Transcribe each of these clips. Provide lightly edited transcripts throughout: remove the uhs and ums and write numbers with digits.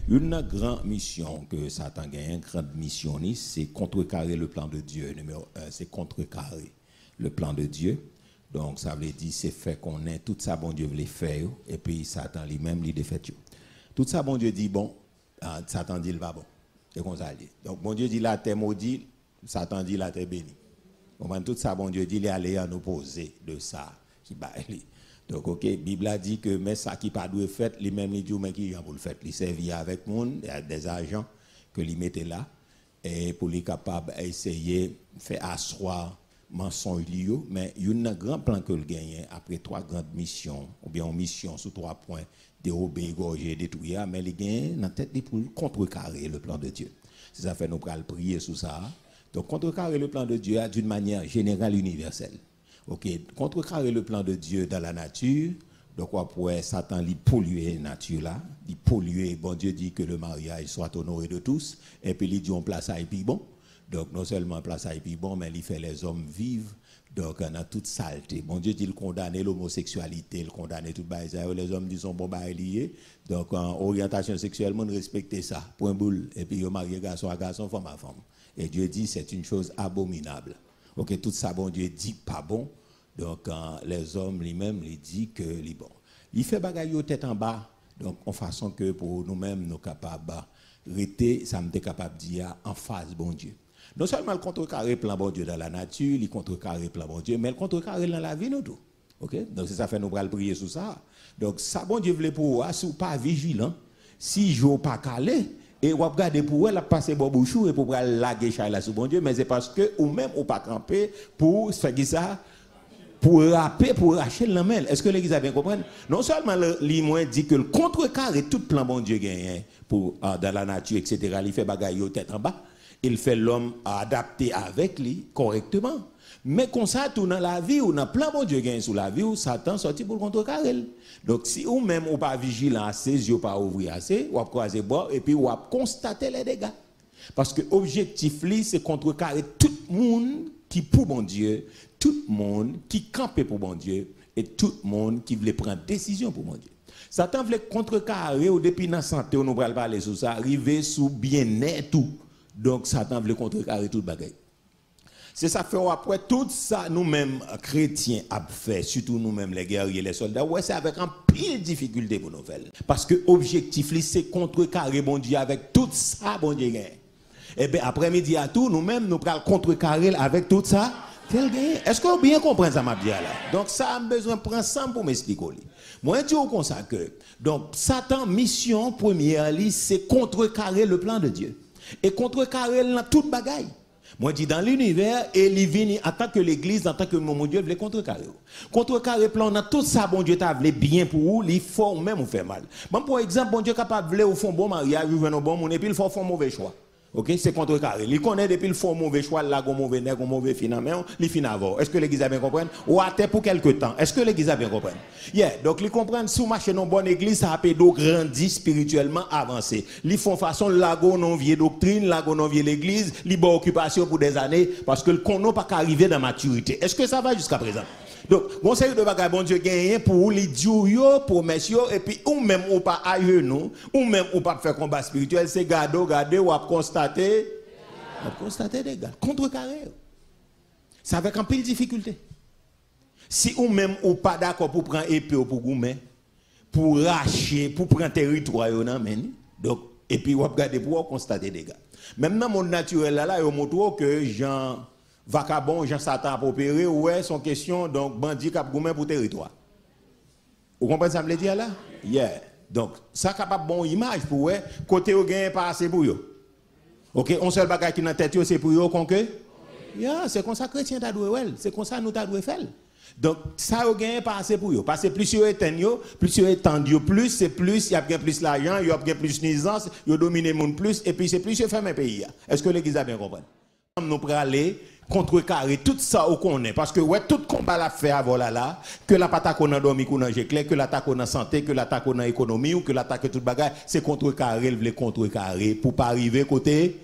Une grande mission que Satan gagne, une grande mission, c'est contrecarrer le plan de Dieu. Numéro 1, c'est contrecarrer le plan de Dieu. Donc, ça veut dire, c'est fait qu'on ait tout ça, bon Dieu veut faire, et puis Satan lui-même, lui défait. Tout ça, bon Dieu dit, bon, Satan dit, il va bon. C'est comme ça. Donc, bon Dieu dit, la terre maudite, Satan dit, la terre bénie. Tout ça, bon Dieu dit, il est allé en opposé de ça qui va aller. Donc, ok, la Bible a dit que, mais ça qui pas doit faire, lui-même, il dit, mais qui pour le faire, il servit avec monde, il y a des agents que lui mettait là, et pour les capables d'essayer de faire asseoir mensonge lié, mais il y a un grand plan que le gagne après 3 grandes missions, ou bien une mission sur 3 points, dérober, égorger, détruire, mais il gagne dans la tête pour contrecarrer le plan de Dieu. C'est ça fait nous prier sur ça. Donc, contrecarrer le plan de Dieu d'une manière générale, universelle. Ok, contrecarrer le plan de Dieu dans la nature, donc après Satan lui polluer la nature là, il polluer, bon Dieu dit que le mariage soit honoré de tous, et puis il dit on place ça et puis bon. Donc non seulement place ça et puis bon, mais il fait les hommes vivre donc dans toute saleté. Bon Dieu dit il condamne l'homosexualité, il condamne tout ça, les hommes disent sont bon bah liés. Donc en orientation sexuelle, on respecte ça, point boule, et puis il marie garçon à garçon, femme à femme. Et Dieu dit c'est une chose abominable. Ok, tout ça, bon Dieu dit pas bon. Donc, les hommes lui-même, il dit que les bon. Il fait bagaille au tête en bas. Donc, en façon que pour nous-mêmes, nous capables de rester, ça me capable de dire en face, bon Dieu. Non seulement le contrecarré le plan bon Dieu dans la nature, il contrecarré le plan bon Dieu, mais le contrecarré dans la vie, nous tout. Ok? Donc, c'est ça fait nous prier sur ça. Donc, ça, bon Dieu voulait pour vous, si vous pas vigilant, si je ne pas calé, et vous regardez pour elle, passer bon bouchou et pour laguer là sous bon Dieu, mais c'est parce que ou même ou pas camper pour faire ça, pour rapper, pour racher la main. Est-ce que l'église a bien compris? Non seulement l'imoine dit que le contrecarré tout plan bon Dieu gagne pour dans la nature, etc. Il fait bagaille au tête en bas. Il fait l'homme adapter avec lui correctement. Mais comme ça, tout dans la vie, ou dans plein bon Dieu gagne sous la vie, ou Satan sorti pour le contrecarrer. Donc, si ou même ou pas vigilant assez, yeux pas ouvrir assez, ou croiser bord, et puis ou constater les dégâts. Parce que l'objectif, c'est contrecarrer tout le monde qui pour bon Dieu, tout le monde qui campe pour bon Dieu, et tout le monde qui voulait prendre décision pour bon Dieu. Satan voulait contrecarrer, ou depuis dans la santé, on nous va parler sur ça, arriver sous bien-être tout. Donc, Satan voulait contrecarrer tout le bagage. C'est ça fait après tout ça nous-mêmes chrétiens avons fait, surtout nous-mêmes les guerriers, les soldats, ouais, c'est avec un pile difficulté pour nous faire. Parce que l'objectif c'est contrecarrer bon Dieu avec tout ça bon Dieu gagne. Et bien après-midi à tout, nous-mêmes nous prenons contrecarrer avec tout ça. Est-ce que vous bien comprenez ça m'a dit là? Donc ça a besoin de prendre ça pour m'expliquer. Moi je dis comme ça que donc Satan mission première c'est contrecarrer le plan de Dieu et contrecarrer dans toute bagaille. Moi, je dis dans l'univers, et il vient en tant que l'église, en tant que mon Dieu, il contrecarrer. Contrecarrer plan, on a tout ça, bon Dieu, t'a voulu bien pour vous, il faut même vous faire mal. Bon, pour exemple, bon Dieu capable de faire un bon mariage, vous un bon monde, et puis il faut faire un mauvais choix. Ok, c'est contrecarré. Il connaît depuis le fond mauvais choix, là, un mauvais nègre, un mauvais finalement, il finit avant. Est-ce que l'église a bien compris? Ou à terre pour quelque temps. Est-ce que l'église a bien compris? Yeah, donc ils comprennent, si vous marchez dans une bonne église, ça a pu grandir spirituellement, avancer. Ils font façon, lago non vieille doctrine, lago non vieille l'église, ils ont occupation pour des années, parce que le qu'on pas qu'arriver dans la maturité. Est-ce que ça va jusqu'à présent? Donc, conseil de bagage, bon Dieu, gagner pour les dieux, pour messieurs, et puis, ou même, ou pas à nous, ou même, ou pas faire combat spirituel, c'est garder, ou à constater des gars, contrecarrer. C'est avec un peu de difficulté. Si ou même, ou pas d'accord pour prendre épée ou pour goumer, pour racher, pour prendre territoire, donc, et puis, ou regarder pour constater des gars. Même dans le monde naturel, là, il montre que Jean. Vacabon, Jean Satan pour opérer, ouais, son question, donc, bandit cap gourmet pour territoire. Vous comprenez ça me le dire là? Yeah. Donc, ça capable bon image pour ouais, côté au gain pas assez pour eux. OK, on seul bagage qui dans tête c'est pour eux qu'on que yeah, c'est comme ça chrétien t'a doué ouais, c'est comme ça nous t'a doué faire. Donc, ça au gain pas assez pour eux parce que plus eux éteignent, plus eux étendent, plus c'est plus, il y a bien plus l'argent, il y a bien plus nuisance, il domine le monde plus et puis c'est plus eux ferme un pays. Est-ce que l'église a bien compris? Nous pour aller contrecarrer tout ça au qu'on est parce que ouais tout combat la fait avant là que l'attaque qu'on a dormi qu'on a clair que l'attaque qu'on a santé que l'attaque qu'on a économie ou que l'attaque toute bagarre c'est contrecarrer le contrecarrer pour pas arriver côté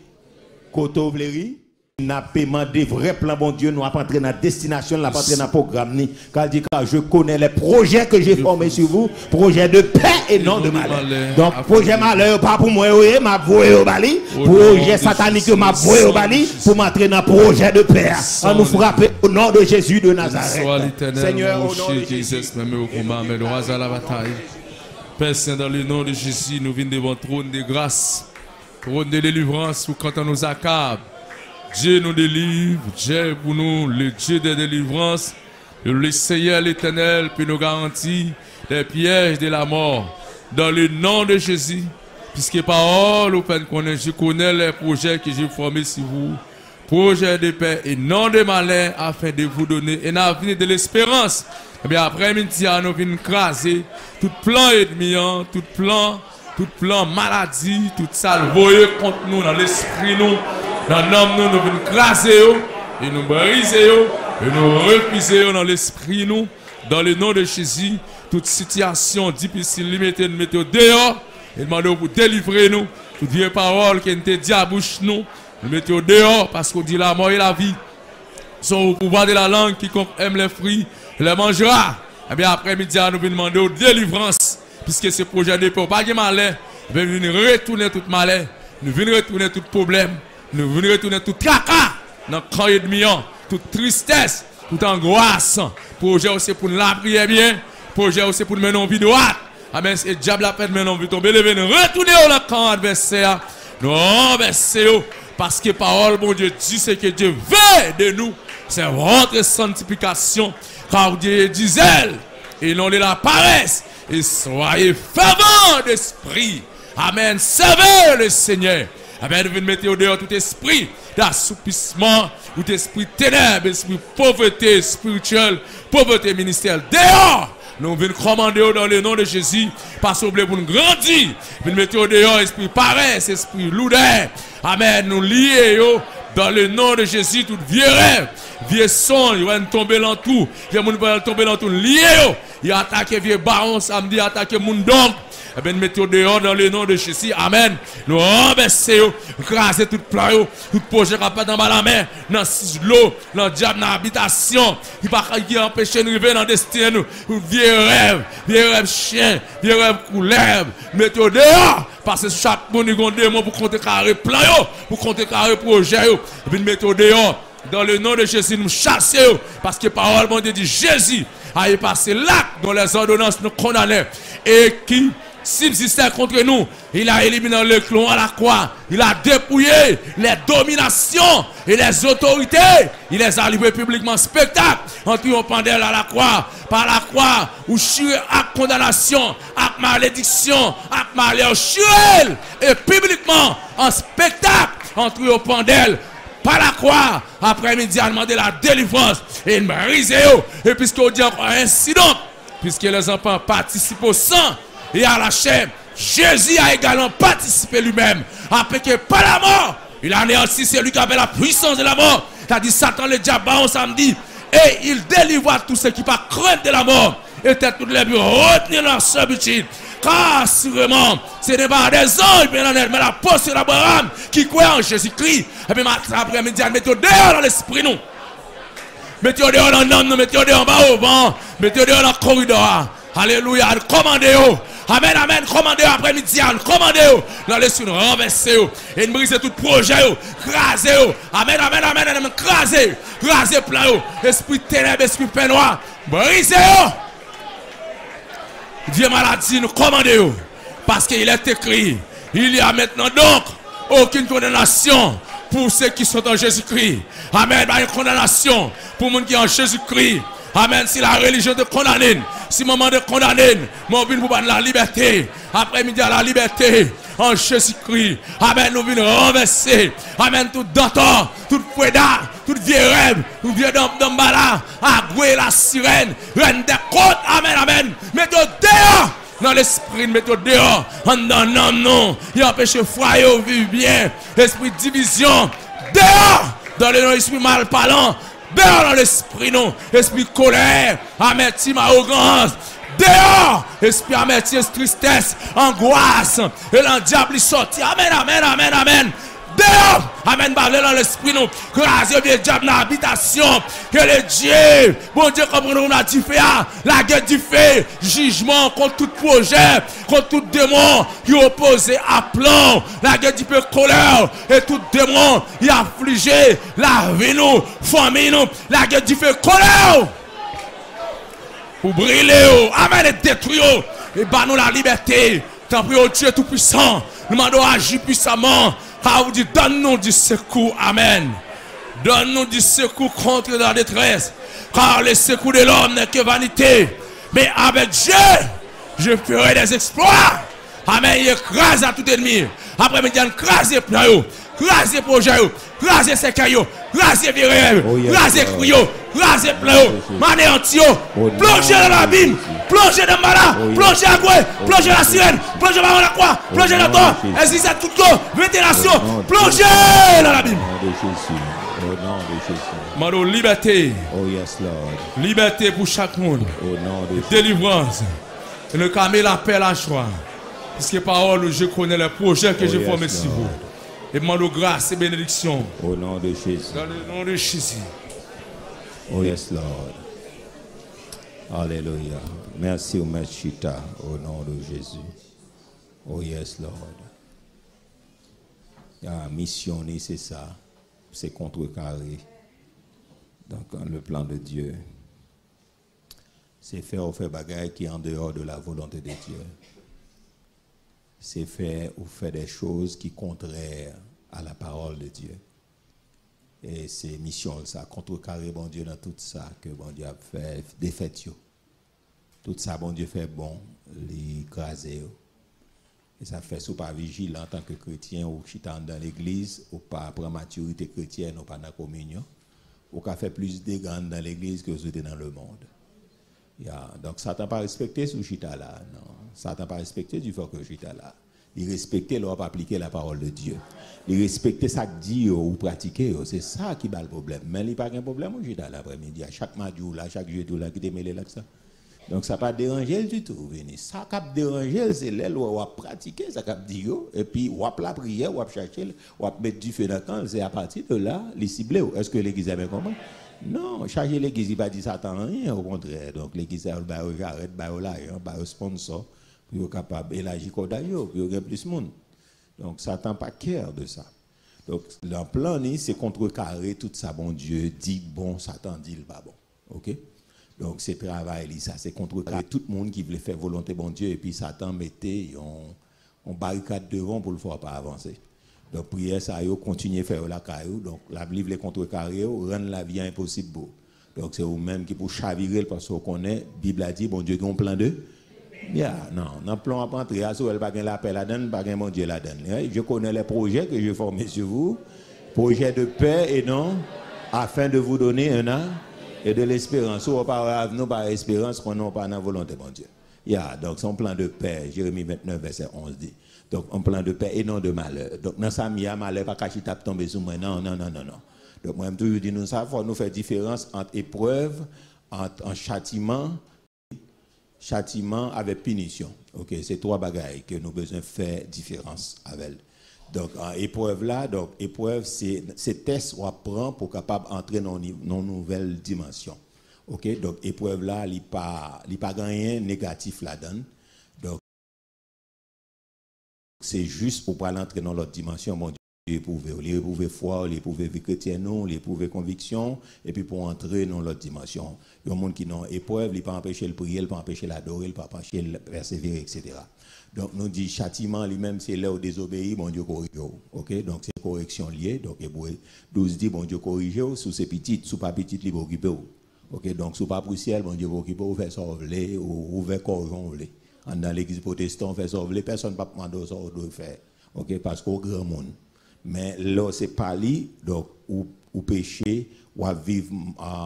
Vléry n'a paiement des vrais plans, bon Dieu, nous avons entré dans la destination, nous avons entré dans le programme. Car je connais les projets que j'ai formés sur vous, projets de paix et non de malheur. Donc, projet malheur, pas pour moi, m'a voué au Bali, projet satanique, m'a voué au Bali, pour m'entrer dans le projet de paix. On nous frapper au nom de Jésus de Nazareth. Seigneur, au nom de Jésus. Père Saint, dans le nom de Jésus, nous venons devant le trône de grâce, trône de délivrance, pour quand on nous accable. Dieu nous délivre, Dieu pour nous, le Dieu de délivrance, le Seigneur l'Éternel peut nous garantir les pièges de la mort. Dans le nom de Jésus, puisque parole, je connais les projets que j'ai formés sur vous, projets de paix et non de malin, afin de vous donner un avenir de l'espérance. Et bien après-midi, nous venons craser tout plan ennemi, tout plan maladie, tout salvoyer contre nous dans l'esprit nous. Dans l'homme, nous venons craser et nous briser et nous refuser dans l'esprit nous. Dans le nom de Jésus, toute situation difficile, limitée, nous mettons dehors et demandons pour délivrer nous. Toute vieille parole qui nous dit à bouche nous mettons dehors parce qu'on dit la mort et la vie sont au pouvoir de la langue. Quiconque aime les fruits les mangera. Et bien après-midi, nous venons demander aux délivrances puisque ce projet de paix, pas de malin, nous venons retourner tout malin, nous venons retourner tout problème. Nous venons retourner tout caca dans le camp ennemi, toute tristesse, toute angoisse. Projet aussi pour nous la prier bien. Projet aussi pour nous mener en vie droite. Amen. Et le diable a fait de mener en vie tomber. Nous retourner dans le camp adversaire. Nous renverser. Parce que parole, mon Dieu, dit ce que Dieu veut de nous. C'est votre sanctification. Car Dieu dit zèle et non de la paresse. Et soyez fervents d'esprit. Amen. Servez le Seigneur. Amen, nous venons mettre au dehors tout esprit d'assoupissement, tout esprit ténèbres, esprit pauvreté spirituelle, pauvreté ministérielle. Dehors, nous venons commander dans le nom de Jésus, parce que nous voulons grandir. Nous venons mettre au dehors esprit paresse, esprit lourdeur. Amen, nous lier dans le nom de Jésus, tout vieux rêve, vieux son, il va tomber dans tout. Vieux monde va tomber dans tout. Lié, il a attaqué vieux baron samedi, attaqué monde donc. Eh bien, mettez dehors dans le nom de Jésus. Amen. Nous renversons, craser tout plan, tout projet qui pas dans la main, dans l'eau, dans le diable, dans l'habitation, qui empêche de nous arriver dans le destin. Vieux rêve chien, vieux rêve couleur. Mettez dehors, parce que chaque monde a un démon pour compter carré plan, pour compter carré projet. Eh bien, mettez dehors. Dans le nom de Jésus, nous chassons, parce que parole, mon Dieu dit Jésus a passé l'acte dont les ordonnances nous condamnaient et qui subsistait contre nous. Il a éliminé le clon à la croix. Il a dépouillé les dominations et les autorités. Il les a livrés publiquement spectacle en triomphant d'elle à la croix. Par la croix, où churé à condamnation, à malédiction, à malheur, churé et publiquement en spectacle en triomphant d'elle. Par la croix, après-midi, a demandé la délivrance et il m'a risé. Et puisqu'on dit encore ainsi donc, puisque les enfants participent au sang et à la chair, Jésus a également participé lui-même. Après que par la mort, il a anéanti celui qui avait la puissance de la mort. C'est-à-dire Satan, le diable, on samedi. Et il délivra tous ceux qui par crainte de la mort étaient tous les buts retenir leur servitude. Car sûrement, ce n'est pas des anges, mais la posture d'Abraham qui croit en Jésus-Christ. Et puis après-midi, mettez dehors dans l'esprit nous. Mettez dehors dans l'homme, nous mettez dehors en bas au vent. Mettez dehors dans le corridor. Alléluia, commandez-vous. Amen, amen, commandez-vous après-midi, commandez-vous. Dans l'esprit nous renversez-vous. Et nous brisez tout projet, crasez-vous. Amen, amen, amen, amen, crasez, crasez plein. Esprit ténèbres, esprit peignoir, brisez-vous. Dieu maladie, nous commandons. Parce qu'il est écrit, il y a maintenant donc aucune condamnation pour ceux qui sont en Jésus-Christ. Amen, pas une condamnation pour les gens qui sont en Jésus-Christ. Amen, si la religion te condamne, si maman te condamne, mon vin pour la liberté. Après-midi à la liberté en Jésus-Christ. Amen, nous venons renverser. Amen, tout d'antan, tout foueda, tout vieux rêve, tout vieux d'ambala, agoué la sirène, reine des côtes. Amen, amen. Mettez dehors dans l'esprit, mettez dehors. En dans non, il empêche foyer au vivre bien. Esprit de division, dehors dans l'esprit mal parlant. Dehors dans l'esprit, non. Esprit colère, amertume, arrogance. Dehors, esprit amertume, tristesse, angoisse. Et le diable est sorti. Amen, amen, amen, amen. Dehors. Amen. Parlez dans l'esprit nous. Grâce bien diable dans l'habitation. Que le Dieu, bon Dieu, comme on a dit fait, la guerre du fait, jugement contre tout projet, contre tout démon qui est opposé à plan. La guerre du fait, colère et tout démon qui a affligé la vie nous, famille nous. La guerre du fait, colère. Pour brûler, amen, et détruire, et bah nous la liberté. Tant pis, Dieu tout-puissant, nous demandons agir puissamment. Car vous dites, donne-nous du secours, amen. Donne-nous du secours contre la détresse. Car le secours de l'homme n'est que vanité. Mais avec Dieu, je ferai des exploits. Amen, il écrase à tout ennemi. Après, il écrase plein, écrase projet, écrase ses cailloux, écrase virées, écrase cryo, écrase plein, manéantio, plongez dans l'abîme, plongez dans le malin, plongez à quoi, plongez la sirène, plongez dans la croix, plongez dans le temps, existe tout le ventilation, plongez dans l'abîme. Au nom de Jésus. Mano, liberté. Oh yes, Lord. Liberté pour chaque monde. Au nom de Jésus. Délivrance. Et le camé la paix, la joie. Puisque parole, je connais les projets que j'ai formés sur vous. Et demande grâce et bénédiction. Au nom de Jésus. Dans le nom de Jésus. Oh yes, Lord. Alléluia. Merci au Maître Chita. Au nom de Jésus. Oh yes, Lord. Ah, missionner, c'est ça. C'est contrecarré. Donc, le plan de Dieu, c'est faire ou faire bagaille qui est en dehors de la volonté de Dieu. C'est faire ou faire des choses qui sont contraires à la parole de Dieu. Et c'est mission, ça, contrecarrer bon Dieu dans tout ça que bon Dieu a fait, défait. Tout ça, bon Dieu fait bon, l'écraser. Et ça fait sous pas vigilant en tant que chrétien ou chitant dans l'église, ou pas prendre maturité chrétienne ou pas dans la communion, ou qu'à faire plus de dégâts dans l'église que vous êtes dans le monde. Donc Satan pas respecté ce chita là, non. Satan pas respecté du fait que chita là. Il respectait l'on pas appliquer la parole de Dieu. Il respectait ça que dit ou pratiquer, c'est ça qui bat le problème. Mais il n'y a pas de problème au chita l'après-midi, chaque mardi là, chaque jeudi là qui te mêlé là que ça. Donc ça pas déranger du tout. Ça qui déranger c'est l'aile où on pratiquer ça qui dit et puis on la prière, on chercher, on mettre du feu dans le camp, c'est à partir de là les cibler. Est-ce que l'église a bien compris? Non, charger l'église il pas dit Satan rien au contraire. Donc l'église a arrête ba là, ba sponsor pour capable élargir d'ailleurs, pour gagner plus de monde. Donc Satan pas cœur de ça. Donc le plan c'est contrecarrer tout ça bon Dieu dit bon, Satan dit le pas bon. OK? Donc, c'est travail, ça, c'est contrecarrer tout le monde qui voulait faire volonté bon Dieu, et puis Satan mettait on barricade devant pour le faire pas avancer. Donc, prière, ça, continuer à faire la caillou. Donc, la Bible les contrecarrer, rendre la vie impossible. Donc, c'est vous-même qui pour chavirer, parce qu'on connaît, la Bible a dit, bon Dieu, on plan de. Non, dans le plan à pas entrer, elle pas gain l'appel à donner, pas gain mon Dieu la donne. Je connais les projets que je formé sur vous, projets de paix et non, afin de vous donner un an. Et de l'espérance, ou nous par espérance qu'on n'a pas dans la volonté, mon Dieu. Donc, c'est un plan de paix, Jérémie 29, verset 11 dit. Donc, un plan de paix et non de malheur. Donc, dans ça, il y a malheur, pas caché tape tomber sur moi. Non. Donc, moi, je toujours dit, nous, ça, il faut nous faire différence entre épreuve, entre châtiment avec punition. OK, c'est trois bagailles que nous avons besoin de faire différence avec. Donc, en épreuve là, épreuve, c'est test qu'on apprend pour capable entrer dans une nouvelle dimension. OK, donc épreuve là, il n'y a pas rien négatif là-dedans. Donc, c'est juste pour pas entrer dans l'autre dimension, mon Dieu. L'éprouver foi, l'éprouver vie chrétienne, l'éprouver conviction, et puis pour entrer dans l'autre dimension. Il y a des gens qui n'ont épreuve, il ne peut pas empêcher le prier, il ne peut pas empêcher l'adorer, il ne peut pas empêcher le persévérer, etc. Donc, nous dit châtiment lui-même, c'est là où désobéir, bon Dieu corrige. OK? Donc, c'est correction liée. Donc, Hébreu 12 dit, bon Dieu corrige, sous ses petites, sous pas petites, il va occuper. OK? Donc, sous pas pour ciel, bon Dieu va occuper, ou fait sauver, ou ouvert corps, dans l'église protestante, on fait sauver, personne ne peut pas demander ça, on doit faire. OK? Parce qu'au grand monde. Mais là, c'est pas lui, donc, ou péché, ou à vivre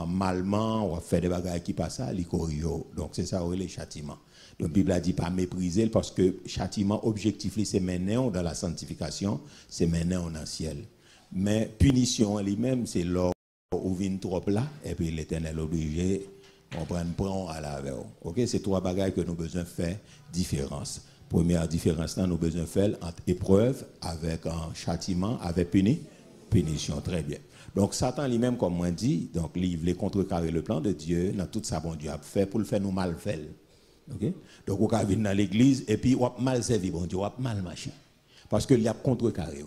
malement, ou à faire des bagages qui passent à corrige. Donc, c'est ça, les châtiments. Donc, la Bible a dit pas mépriser parce que châtiment objectif, c'est maintenant dans la sanctification, c'est maintenant dans le ciel. Mais punition elle-même, c'est là où vient trop là, et puis l'Éternel obligé, on prend à la veille. OK, c'est trois bagages que nous avons besoin de faire différence. Première différence, là, nous avons besoin de faire entre épreuve avec un châtiment, avec punition. Très bien. Donc, Satan lui-même, comme on dit, donc, il voulait contrecarrer le plan de Dieu dans tout ça, bon Dieu a fait pour le faire nous mal faire. Okay? Donc, on va venir dans l'église et puis on va mal servir, bon Dieu, on va mal marcher. Parce qu'il y a contrecarré.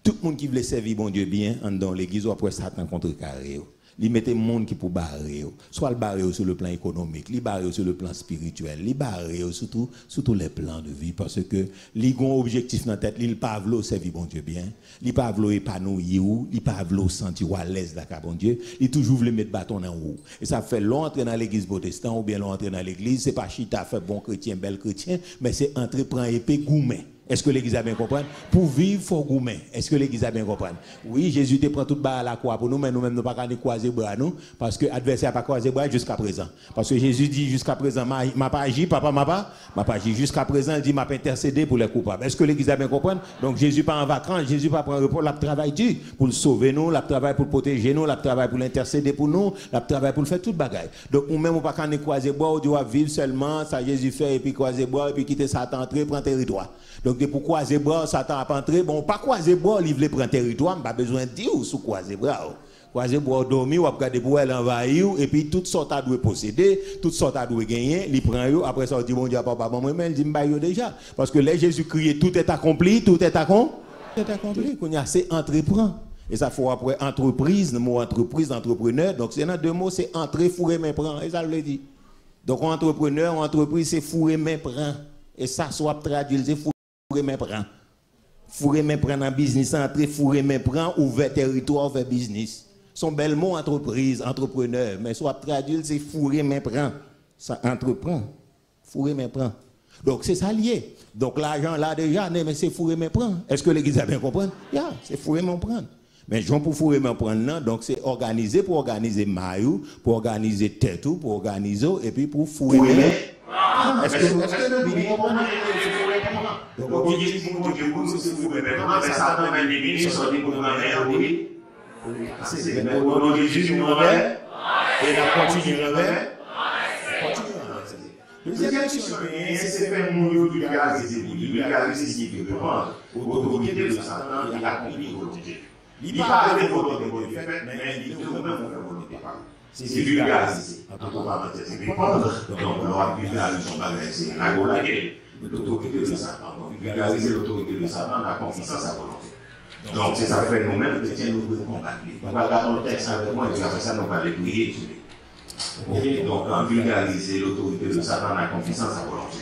Tout le monde qui voulait servir, bon Dieu, bien, dans l'église, après Satan contrecarré. Il mettait le monde qui pour barrer, soit le barrer sur le plan économique, il barrer sur le plan spirituel, il barrer sur tous les plans de vie, parce que il a un objectif dans la tête, il pas veut servir bon Dieu bien, il pas veut épanouir, il pas veut sentir à l'aise d'accord bon Dieu, il toujours veut mettre bâton en haut. Et ça fait long entrer dans l'église protestante ou bien long entrer dans l'église, c'est pas chita fait bon chrétien, bel chrétien, mais c'est entrer prendre épée gourmet. Est-ce que l'église a bien compris? Pour vivre, il faut gourmet. Est-ce que l'église a bien compris? Oui, Jésus te prend tout bas à la croix pour nous, mais nous-mêmes, nous ne pouvons pas croiser bras, nous, parce que l'adversaire n'a pas croisé bras jusqu'à présent. Parce que Jésus dit jusqu'à présent, m'a pas agi, papa m'a pas agi. Jusqu'à présent, il dit, m'a pas intercédé pour les coupables. Est-ce que l'église a bien compris? Donc Jésus pas en vacances, Jésus pas prend repos, il travaille dur pour le sauver nous, il travaille pour le protéger nous, il travaille pour l'intercéder pour nous, il travaille pour le faire toute bagaille. Donc nous-mêmes, nous ne pouvons pas croiser bras, on doit vivre seulement, ça Jésus fait, et puis croiser bras, et puis quitter Satan, entrer, prendre territoire. Donc, pour croiser bras, Satan a pas entré. Bon, pas croiser bras, il veut prendre territoire, pas besoin de dire sous croiser bras. Croiser bras, dormir, ou regarder pour elle envahir, et puis toutes sortes à doit posséder, toutes sortes à doit gagner, il prend yo, après ça, il dit, mon Dieu, papa, maman, mais il dit, m'baille déjà. Parce que là, Jésus criait, tout est accompli, tout est accompli. Qu'on y a, c'est entreprend. Et ça faut après entreprise, le mot entreprise, entrepreneur. Donc, c'est dans deux mots, c'est entrer, fourrer, main, prend. Et ça le dit. Donc, entrepreneur, entreprise, c'est fourrer, main, prend. Et ça, soit traduit, c'est fourrer, main, prend. Fourrer, main, prend dans business, entrer, fourrer, main, prend, ouvert territoire, vers business. Son bel mot, entreprise, entrepreneur. Mais soit traduit, c'est fourrer, main, prend. Ça entreprend. Fourrer, main, prend. Donc, c'est ça lié. Donc, l'argent, là, déjà, mais c'est fourrer, main, prend. Est-ce que l'église a bien compris? Yeah, c'est fourrer, main, prend. Mais Jean pour fourrer mais prendre donc c'est organiser pour organiser maillot, pour organiser tête pour organiser et puis pour fourrer. Est-ce que nous comprenons? Donc on dit mon Dieu pour nous c'est fourrer mais ça dans les ministres sont dit pour ma mère oui. C'est mais au nom de Jésus nous remet et la continue remet. Deuxième question, c'est faire mon vulgariser. Vulgariser signifie reprendre autorité de Satan et accomplir l'autorité. Il n'est pas arrivé pour le Dieu, mais il est tout de même pour c'est vulgarisé. Donc, on va peut-être répondre. Donc, on va vulgariser son bagage. C'est la golagée, l'autorité de Satan. Donc, vulgariser l'autorité de Satan, la confiance à sa volonté. Donc, c'est ça fait nous-mêmes, chrétiens, nous devons combattre. On va regarder le texte avec moi, et puis après ça, nous allons prier sur lui. Donc, vulgariser l'autorité de Satan, la confiance à sa volonté.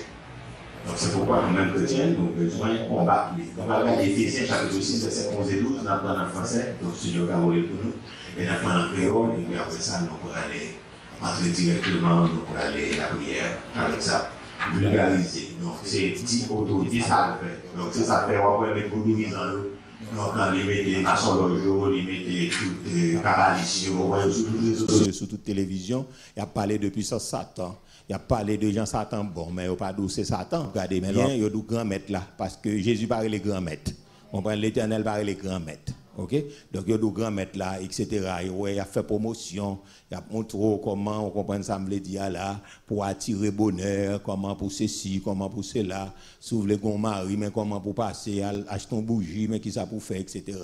Donc c'est pourquoi nous-mêmes chrétiens, nous avons besoin de combattre. On va regarder Éphésiens chapitre 6, verset 11 et 12, nous apprenons en français, donc studio Carole pour nous, et nous apprenons en créole, et puis après ça, nous pourrons aller entrer directement, nous pourrons aller la prière avec ça, vulgariser. Donc c'est dit autorité, ça le fait. Donc c'est ça fait, on va mettre pour nous mise en eau. Donc on les met à son logo, on les met toutes paralysie, on voit sur toute télévision, il a parlé de puissance Satan. Il a parlé de gens Satan, bon, mais il n'a pas d'où c'est Satan. Regardez bien, il y a des grands maîtres là, parce que Jésus parlait les grands maîtres. On prend l'Éternel parlait les grands maîtres. Ok? Donc il y a des grands maîtres là, etc. Il a fait promotion, il a montré comment on comprend ça, me le dit là, pour attirer bonheur, comment pour ceci, comment pour cela, s'ouvre les grands maris, mais comment pour passer, acheter une bougie, mais qui ça pour faire, etc.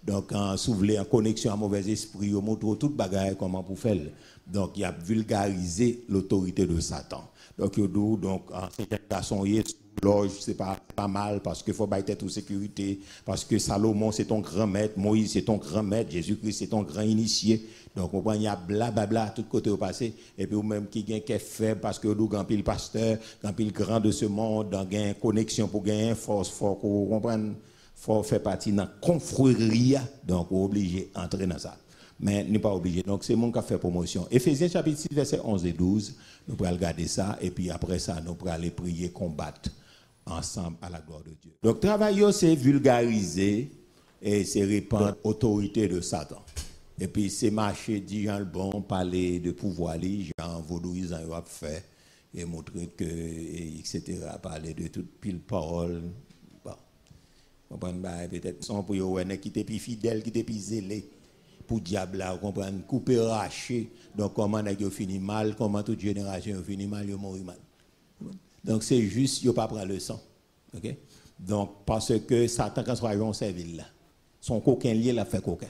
Donc s'ouvre en connexion à mauvais esprit, on montre toute bagaille, comment pour faire. Donc, il a vulgarisé l'autorité de Satan. Donc, ces garçons, loge, c'est pas mal, parce qu'il faut être toute sécurité, parce que Salomon, c'est ton grand maître, Moïse, c'est ton grand maître, Jésus-Christ, c'est ton grand initié. Donc, on il y a blablabla, tout côté au passé, et puis, ou même qui est faible, parce que nous, quand il pasteur, quand il grand de ce monde, dans une connexion pour gagner force, faut qu'on comprenne, faut faire partie de la confrérie, donc, on est obligé d'entrer dans ça. Mais n'est pas obligé. Donc, c'est mon qui a fait promotion. Éphésiens chapitre 6, verset 11 et 12, nous pourrons regarder ça, et puis après ça, nous pourrons aller prier, combattre ensemble à la gloire de Dieu. Donc, travail, c'est vulgariser et c'est répandre l'autorité de Satan. Et puis, c'est marcher, dire le bon, parler de pouvoir, gens vaudouisant, il va faire, et montrer que, etc., parler de toute pile parole. Bon, peut-être, son pour vous, qui était plus fidèle, qui était plus zélé. Pour diable là, comprendre, couper, racher. Donc, comment on fini mal, comment toute génération a fini mal, il mort mal. Donc, c'est juste, il ne faut pas prendre le sang. OK? Donc, parce que Satan, quand soit en servile là, son coquin lié l'a fait coquin.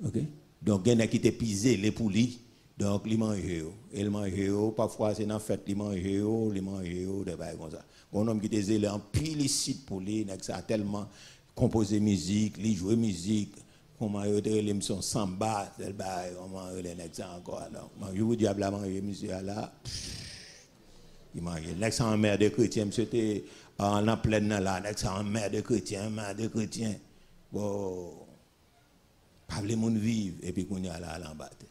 OK? Donc, il y a qui te pisé les poulies. Donc, il mange. Il mange. Parfois, c'est dans la fête, il mange. Il mange. Des bails comme ça. Un homme qui te zélé en pilicite pour lui, ça a tellement composé musique, il joue musique. Comment il y a l'émission samba, tel bail, comment il y a encore. Donc, je vous dis, diable a mangé, monsieur, là. Il mange. L'ex en mère de chrétien, c'était en pleine là, l'ex en mère de chrétien, Bon, pas les gens vivent, et puis qu'on y a là à l'embattre.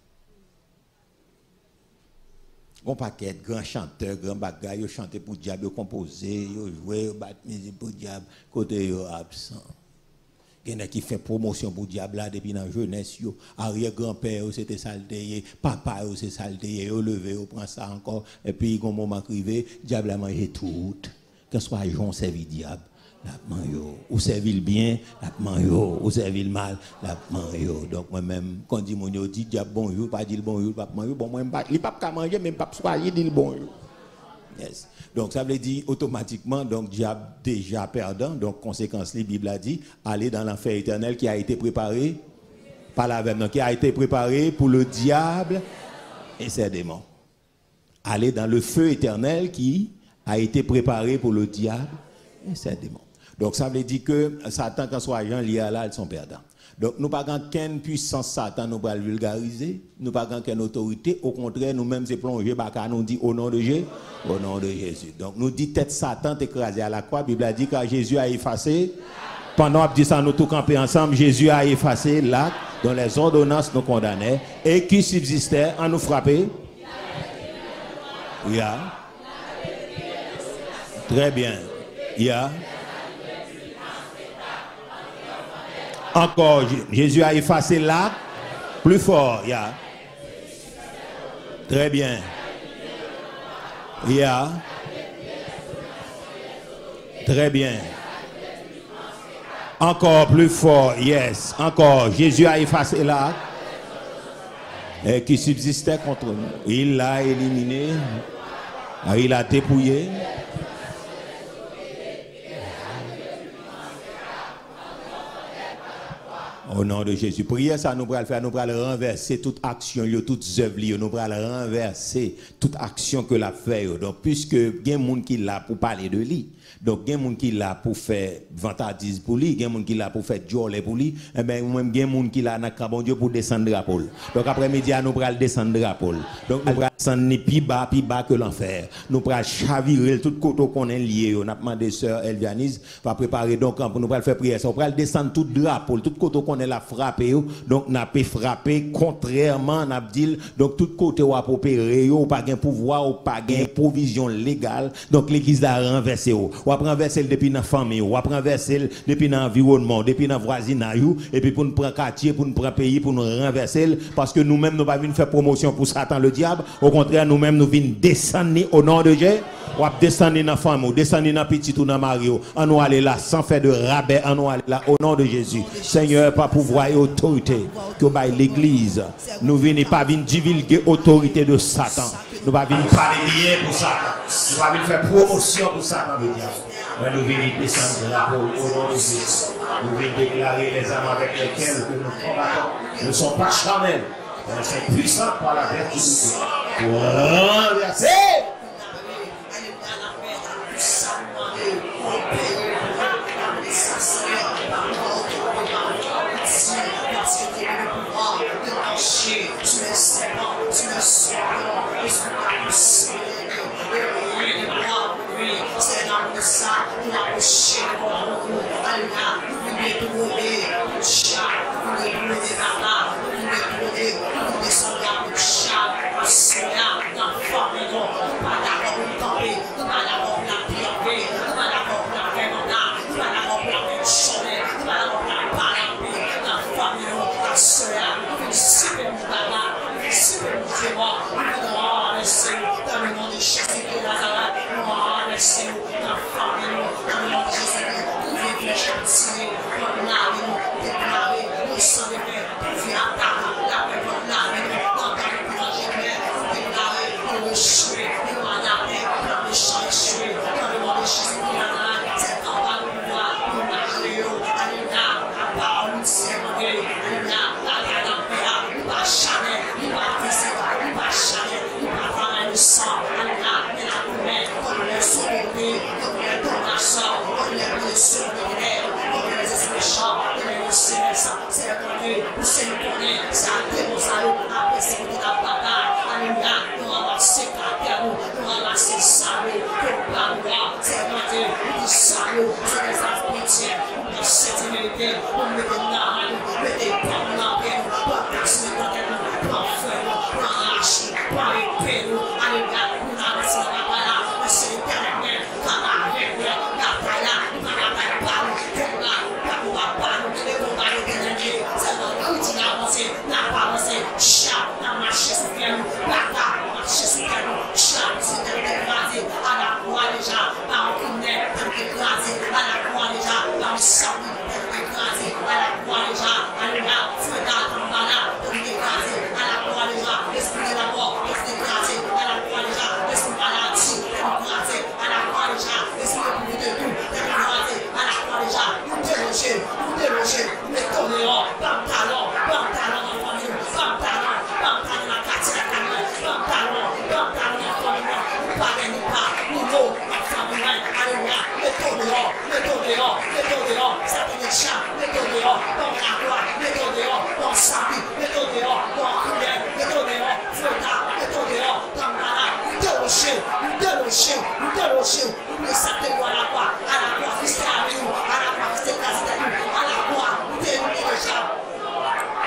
On paquet de grands chanteurs, grands bagages, ils chantent pour diable, ils composent, ils jouent, ils battent musique pour diable, côté ils absent. Il y en a qui font promotion pour diable là depuis la jeunesse, arrière-grand-père, c'était saleté, papa, c'est saleté, ils levé, ils prennent ça encore, et puis, quand moment arrivé, diable a mangé tout. Que soit Jean servi diable, la manyo. Ou servi le bien, la manyo. Ou servi le mal, la manyo. Donc moi-même, quand dit mon yo dit diable bonjour, pas dit le bonjour, pas manyo, bon moi il pas qu'à manger, même pas soyer dit le bonjour. Yes. Donc ça veut dire automatiquement, donc diable déjà perdant, donc conséquence la Bible a dit, aller dans l'enfer éternel qui a été préparé par la veine, qui a été préparé pour le diable et ses démons. Aller dans le feu éternel qui a été préparé pour le diable et ses démons. Donc ça veut dire que Satan, quand soit agent lié à là, ils sont perdants. Donc nous n'avons pas qu'une puissance Satan, nous pas le vulgariser, nous n'avons pas qu'une autorité, au contraire, nous-mêmes c'est plongé, nous dit au nom de Jésus, au nom de Jésus. Donc nous dit tête Satan écrasé à la croix, la Bible a dit que Jésus a effacé, pendant que ça nous tous camper ensemble, Jésus a effacé l'acte dont les ordonnances nous condamnaient et qui subsistait en nous frapper. Yeah. Très bien. Yeah. Encore, Jésus a effacé l'acte. Plus fort. Yeah. Très bien. Yeah. Très bien. Encore plus fort. Yes. Encore, Jésus a effacé l'acte et qui subsistait contre nous. Il l'a éliminé. Il a dépouillé. Au nom de Jésus. Prière ça, nous allons faire, nous allons renverser toute action, toutes œuvres, nous allons renverser toute action que la fait. Donc, puisque il y a des gens qui là pour parler de lui, donc il y a des gens qui là pour faire vantardise pour lui, il y a des gens qui là pour faire jolie pour lui, et bien, même il y a des gens qui là dans bon Dieu pour descendre drapeau. Donc, après-midi, nous allons descendre drapeau. Donc, nous allons descendre plus bas que l'enfer. Nous allons chavirer tout côté qu'on est lié. On a demandé sœur Elvianise va préparer donc nous allons faire prière. On va descendre tout drapeau, tout côté qu'on est la frappé, donc n'a pas frappé contrairement n'a dit donc tout côté ou opérer ou pas gain pouvoir ou pas gain provision légale, donc l'église a renversé ou renversé depuis dans famille ou renversé depuis dans environnement, depuis dans voisinage et puis pour nous prendre quartier, pour nous prendre pays, pour nous renverser parce que nous-mêmes nous pas venir faire promotion pour Satan le diable, au contraire nous-mêmes nous venons descendre au nom de Jésus. Ou descendre dans la femme, ou descendre dans petit ou dans Mario, on nous aller là sans faire de rabais, on nous aller là au nom de Jésus. Seigneur, par pouvoir et autorité que baille l'église, nous venons pas venir divulguer autorité de Satan. Nous pas venir parler bien pour Satan. Nous pas venir faire promotion pour Satan le diable. Mais nous venons descendre là au nom de Jésus. Nous venons déclarer les âmes avec lesquelles nous combattons ne sont pas charnelles, elles sont puissantes par la vertu de Dieu. Pour renverser. Senhor, na família. sauver, donne-moi ton argent, donne-moi le sur le rêve, donne-moi les esprits méchants, donne-moi le céleste, c'est le connu, ou c'est le connu, c'est un démon salaud, après c'est une bataille, alléluia, nous ramasser caractère, nous ramasser salaud, pour pas voir, c'est le Dieu, nous dit salaud, c'est des affrontières, nous dit cette vérité, nous mettez dans nous, mettez pas dans nous, pas personne dans nous, pas feu, pas hache, pas épée, alléluia, nous ramasser la bataille, mais c'est l'éternel, quand la règle, la bataille, nous ramasser pas nous, pour là, pas nous, les combats l'éternel, c'est notre outil d'avancer, n'a pas avancé, chat, n'a marché sur pied, bataille, marché sur pied, chat, c'est écrasé, à la croix déjà, par un coup de nez, écrasé, à la croix déjà, par un sang, écrasé, à la croix déjà, alléluia, feu d'âme, malade, écrasé, à la croix déjà, l'esprit de la mort, écrasé, à la croix déjà, l'esprit de maladie, écrasé, à la croix déjà, l'esprit de tout, écrasé, à la croix déjà, nous déloger, mettons dehors, pantalon dans la famille, pantalon dans la quartier, pantalon dans la famille, pas de nous, la famille, alléluia, mettons dehors, ça te déchappe, mettons dehors, dans la croix, mettons dehors, dans Sabi, mettons dehors, dans Rivière, mettons dehors, Foueta, mettons dehors, dans Malade, nous déloger, nous laissons tes lois à la croix, Christ est avec nous, à la croix, Christ est grâce à nous, à la croix, nous délivrons déjà.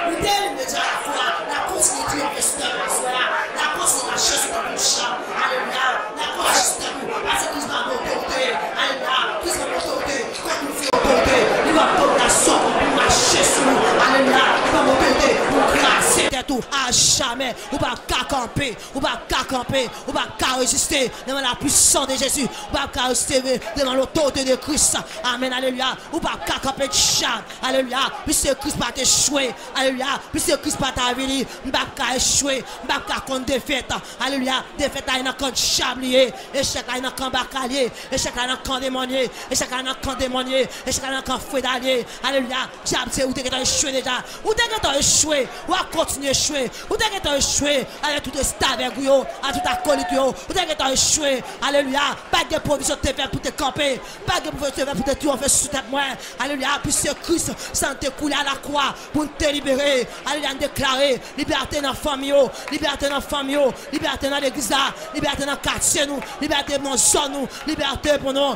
Nous délivrons déjà la foi, la continuité de l'esprit, la consolation de notre champ, alléluia, la consolation de nous, parce que nous avons autorité, alléluia, nous avons autorité, quand nous faisons autorité, nous avons domination, nous marcher sur nous, alléluia, nous avons autorité, nous grâcer tout, à jamais, ou pas qu'à camper, ou pas qu'à camper, ou pas qu'à résister devant la puissance de Jésus, ou pas qu'à résister devant l'autorité de Christ, amen, alléluia, ou pas qu'à camper de chat, alléluia, puisque Christ pas échoué, alléluia, puisque Christ pas venir, ou pas qu'à échouer, ou pas qu'à contre défaite, alléluia, défaite à une contre chablier, échec à une contre bacalier, échec à une contre démonier, échec à une contre démonier, échec à une contre fédalier, alléluia, diable c'est où t'es échoué déjà, où t'es échoué, ou à continuer échoué, ou t'es échoué, avec tout stade avec vous, à tout acolyte, ou t'es échoué, alléluia, pas de provision te faire pour te camper, pas de provision te faire pour te triompher sous tête moi, alléluia, puisque Christ s'en te couler à la croix pour te libérer, alléluia, déclarer liberté dans la famille, liberté dans la famille, liberté dans l'église, liberté dans le quartier, nous, liberté dans zone, nous, liberté pour nous,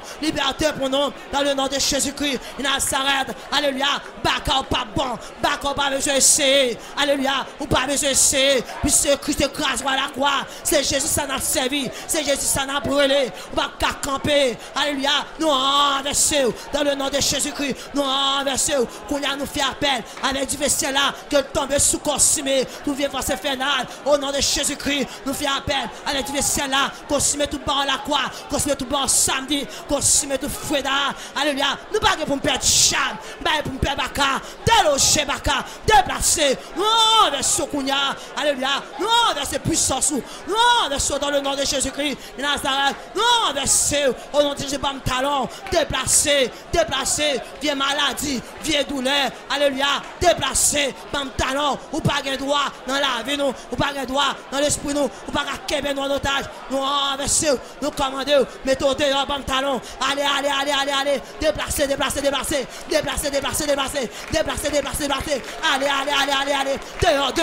dans le nom de Jésus-Christ, il Nazareth, alléluia, baka ou pas bon, baka ou pas besoin essayer, alléluia, ou pas besoin essayer, puisque Christ écrase à la croix, c'est Jésus ça n'a servi, c'est Jésus ça n'a brûlé, ou pas qu'à camper, alléluia, nous renverser dans le nom de Jésus-Christ, nous renverser, qu'on a nous fait appel avec du vaisselle là, que tombe sous consumé, tout vient force infernale, au nom de Jésus-Christ, nous fait appel avec du vaisselle là, consumer tout bas à la croix, consumer tout bas samedi, consumer tout foueda, alléluia, nous pas pour me perdre cham, pas pour me perdre baka, déloger baka, déplacer, nous renverser Kounia, alléluia, nous renverser puissance, nous renverser dans le nom de Jésus-Christ, Nazareth, nous renverser au nom de Jésus, bam talon, déplacer, vieux maladie, vieux douleur, alléluia, déplacer, bam talon, ou pas de droit dans la vie, nous, ou pas de droit dans l'esprit, nous, ou pas de kébé nous en otage, nous renverser, nous commander, mettons dehors, bam talon, allez, déplacer, allez, dehors,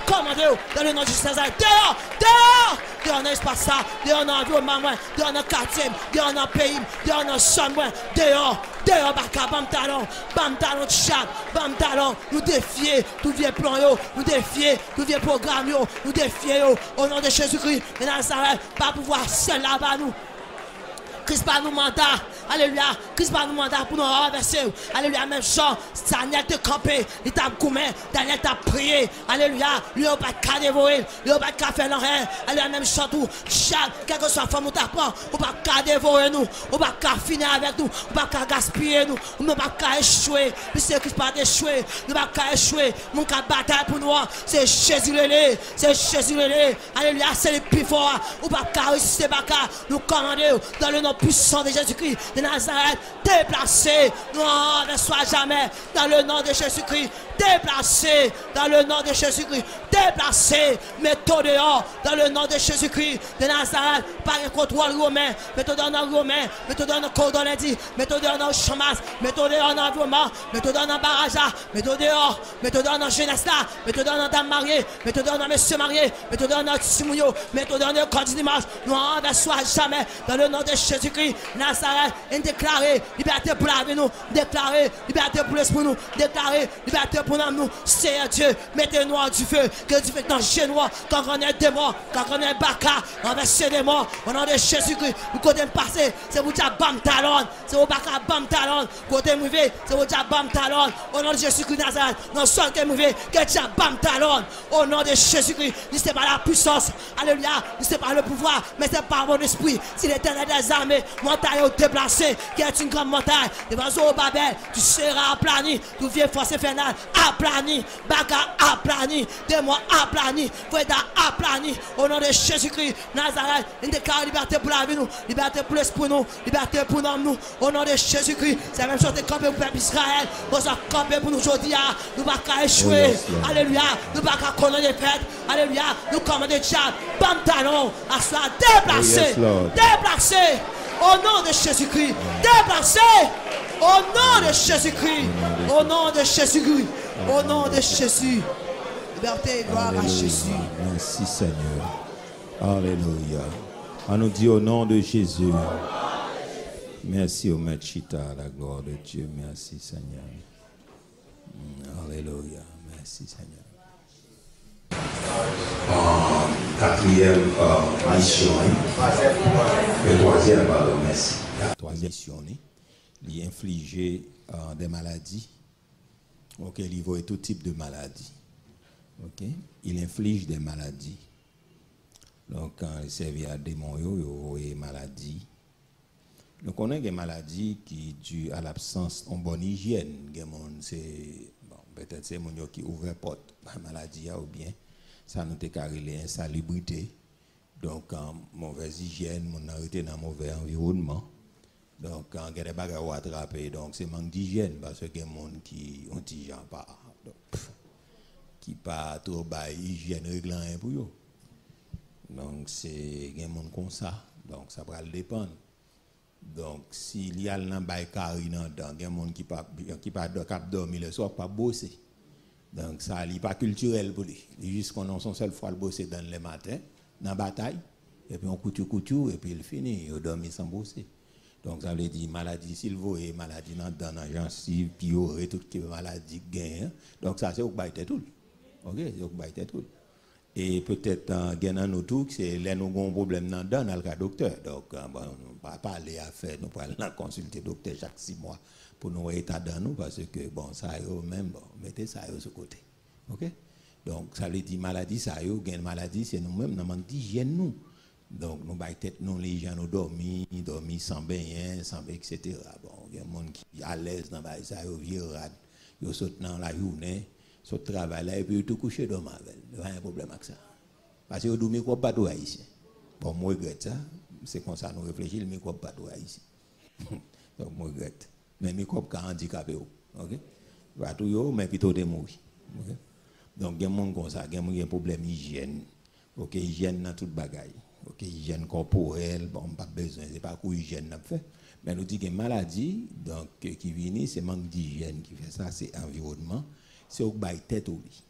commandez dans le nom de Jésus, dehors, dans l'espace, dehors dans l'environnement, dehors dans le quartier, dehors dans le pays, dehors dans le son, dehors, baka, bam talon, chat, bam talon, nous défier, tout vieux plan, nous défier, tout vieux programme, nous défier, au nom de Jésus-Christ, et Nazareth, pas pouvoir seul là-bas, nous. Christ pas nous mandat, alléluia, Christ pas nous mandat pour nous renverser, alléluia, même Jean, Daniel te campé, il t'a coupé, Daniel t'a prié, alléluia, lui on pas qu'à dévorer, lui on pas qu'à faire l'enrhin, alléluia, même Jean tout, chaque, quelle que soit la femme ou ta prend, on pas qu'à dévorer nous, on pas qu'à finir avec nous, on pas qu'à gaspiller nous, on pas qu'à échouer, puisque Christ pas échoué, nous pas qu'à échouer, mon cas bataille pour nous, c'est Jésus le alléluia, c'est le plus fort, on pas qu'à résister, nous commander dans le nom puissant de Jésus-Christ de Nazareth, déplacé, nous ne reçoit jamais dans le nom de Jésus-Christ, déplacé dans le nom de Jésus-Christ. Déplacé, mettez dehors dans le nom de Jésus-Christ de Nazareth, par un contrôle romain, mettez dans le romain, mettez dans le cordon lundi, mettez dans le chamas, mettez dans l'environnement, mettez dans le barrage, mettez dehors, mettez dans la jeunesse là, mettez dans la dame mariée, mettez dans le monsieur marié, mettez dans le timounio, mettez dans le corps du dimanche, nous renversons jamais dans le nom de Jésus-Christ, Nazareth, et déclarer liberté pour la vie nous, déclarer liberté pour l'esprit nous, déclarer liberté pour nous, Seigneur Dieu, mettez-nous du feu, que du feu dans le genou, quand on est des morts, quand on est baka, renverser des morts, au nom de Jésus-Christ, vous côté passé, c'est vous déjà bam talon, c'est vous baka bam talon, côté mouvé, c'est vous déjà bam talon, au nom de Jésus-Christ Nazareth, non seul que mouvé, que déjà bam talon, au nom de Jésus-Christ, c'est pas la puissance, alléluia, c'est pas le pouvoir, mais c'est par mon esprit, si l'Éternel des armées, montagne déplacée, qui est une grande montagne, devant au Babel, tu seras aplani, tu viens force infernale, aplani, baka aplani, démon aplani, Freda aplani, au nom de Jésus-Christ, Nazareth, une déclare liberté pour la vie nous, liberté pour l'esprit nous, liberté pour nous, au nom de Jésus-Christ, c'est la même chose que camper pour le peuple Israël, nous sommes campés pour nous aujourd'hui, nous ne pouvons pas échouer, alléluia, nous ne pouvons pas connaître les fêtes, alléluia, nous commandons le diable, bam talon, à soi déplacé, déplacé, au nom de Jésus-Christ, déplacé, au nom de Jésus-Christ, au nom de Jésus-Christ, au nom de Jésus. Liberté et gloire à Jésus. Merci Seigneur. Alléluia. On nous dit au nom de Jésus. Merci au Maître Chita, la gloire de Dieu. Merci Seigneur. Alléluia. Merci Seigneur. Quatrième mission. Le troisième, pardon, merci. La troisième mission, il infliger des maladies. Ok, il voit tout type de maladies. Ok, il inflige des maladies. Donc, quand il servait à démons, il y a des maladies. Nous connaissons des maladies qui dues à l'absence de bonne hygiène. Peut-être c'est les gens qui ouvrent la porte par maladie ou bien ça nous a carré l'insalubrité. Donc, mauvaise hygiène, on a arrêté dans un mauvais environnement. Donc, quand il y a des bagages à attraper, donc c'est manque d'hygiène parce qu'il y a des gens qui ont des gens pas. Qui pas trop bas hygiène réglant pour eux. Donc c'est des gens comme ça. Donc ça va dépendre. Donc s'il y a un bail carré dans dedans, il y a des gens qui pas dormir le soir, pas bosser. Donc ça n'est pas culturel pour lui. Juste qu'on a son seule fois le bosser dans le matin, dans la bataille, et puis on couture, et puis il finit, il dormit sans bosser. Donc ça veut dire maladie, s'il voit maladie dans la gencive, puis il y aurait toutes les maladies gagnent. Donc ça c'est au bail tout. Ok, c'est tout. Et peut-être gagnant nous tous, c'est là nous avons un problème dans le cas docteur. Donc bon, on ne va pas aller à faire, nous allons consulter le docteur chaque 6 mois pour nous état dans nous parce que bon ça yo même bon, mettez ça yo sur côté. Ok? Donc ça veut dire maladie ça yo gagne maladie c'est nous-mêmes nous manque d'hygiène nous. Donc nous bail tête nous les gens nous dormir sans bain, sans etc. Bon, il y a des gens qui à l'aise dans bail ça yo vieux rad, yo saute dans la journée. So travail là et puis tout coucher dans ma veille. Il y a un problème avec ça. Parce que vous microbe pas toi ici. Bon, moi regrette ça. C'est comme ça nous réfléchissons, le microbe pas toi ici. Donc moi regrette. Mais microbe quand handicapé. OK? Va tout yo mais plutôt de mourir. OK? Donc il y a des gens comme ça, il y a un problème hygiène. OK, hygiène dans toute bagaille. OK, hygiène corporelle, bon pas besoin, c'est pas quoi hygiène n'a fait. Mais nous dit que maladie donc qui vient c'est manque d'hygiène qui fait ça, c'est environnement. C'est au bail tête au lit.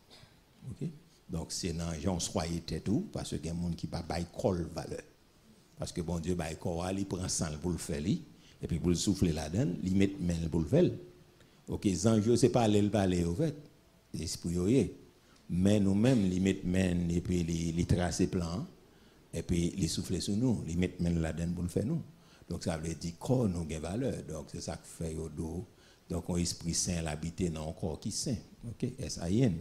OK? Donc c'est dans gens soyez tête ou parce que y a des gens qui pas bail col valeur. Parce que bon Dieu bail corps, il prend sang pour le faire et puis pour le souffler là-dedans, il met main pour le faire. OK, zanjo c'est pas aller le parler au fait. L'esprit yoyé. Mais nous-mêmes il met main et puis les tracer plan et puis les souffler sur nous, il met main là-dedans pour le faire nous. Donc ça veut dire corps nous gain valeur. Donc c'est ça qui fait au dos. Donc, un esprit saint l'habiter dans un corps qui saint. OK? S-A-I-N.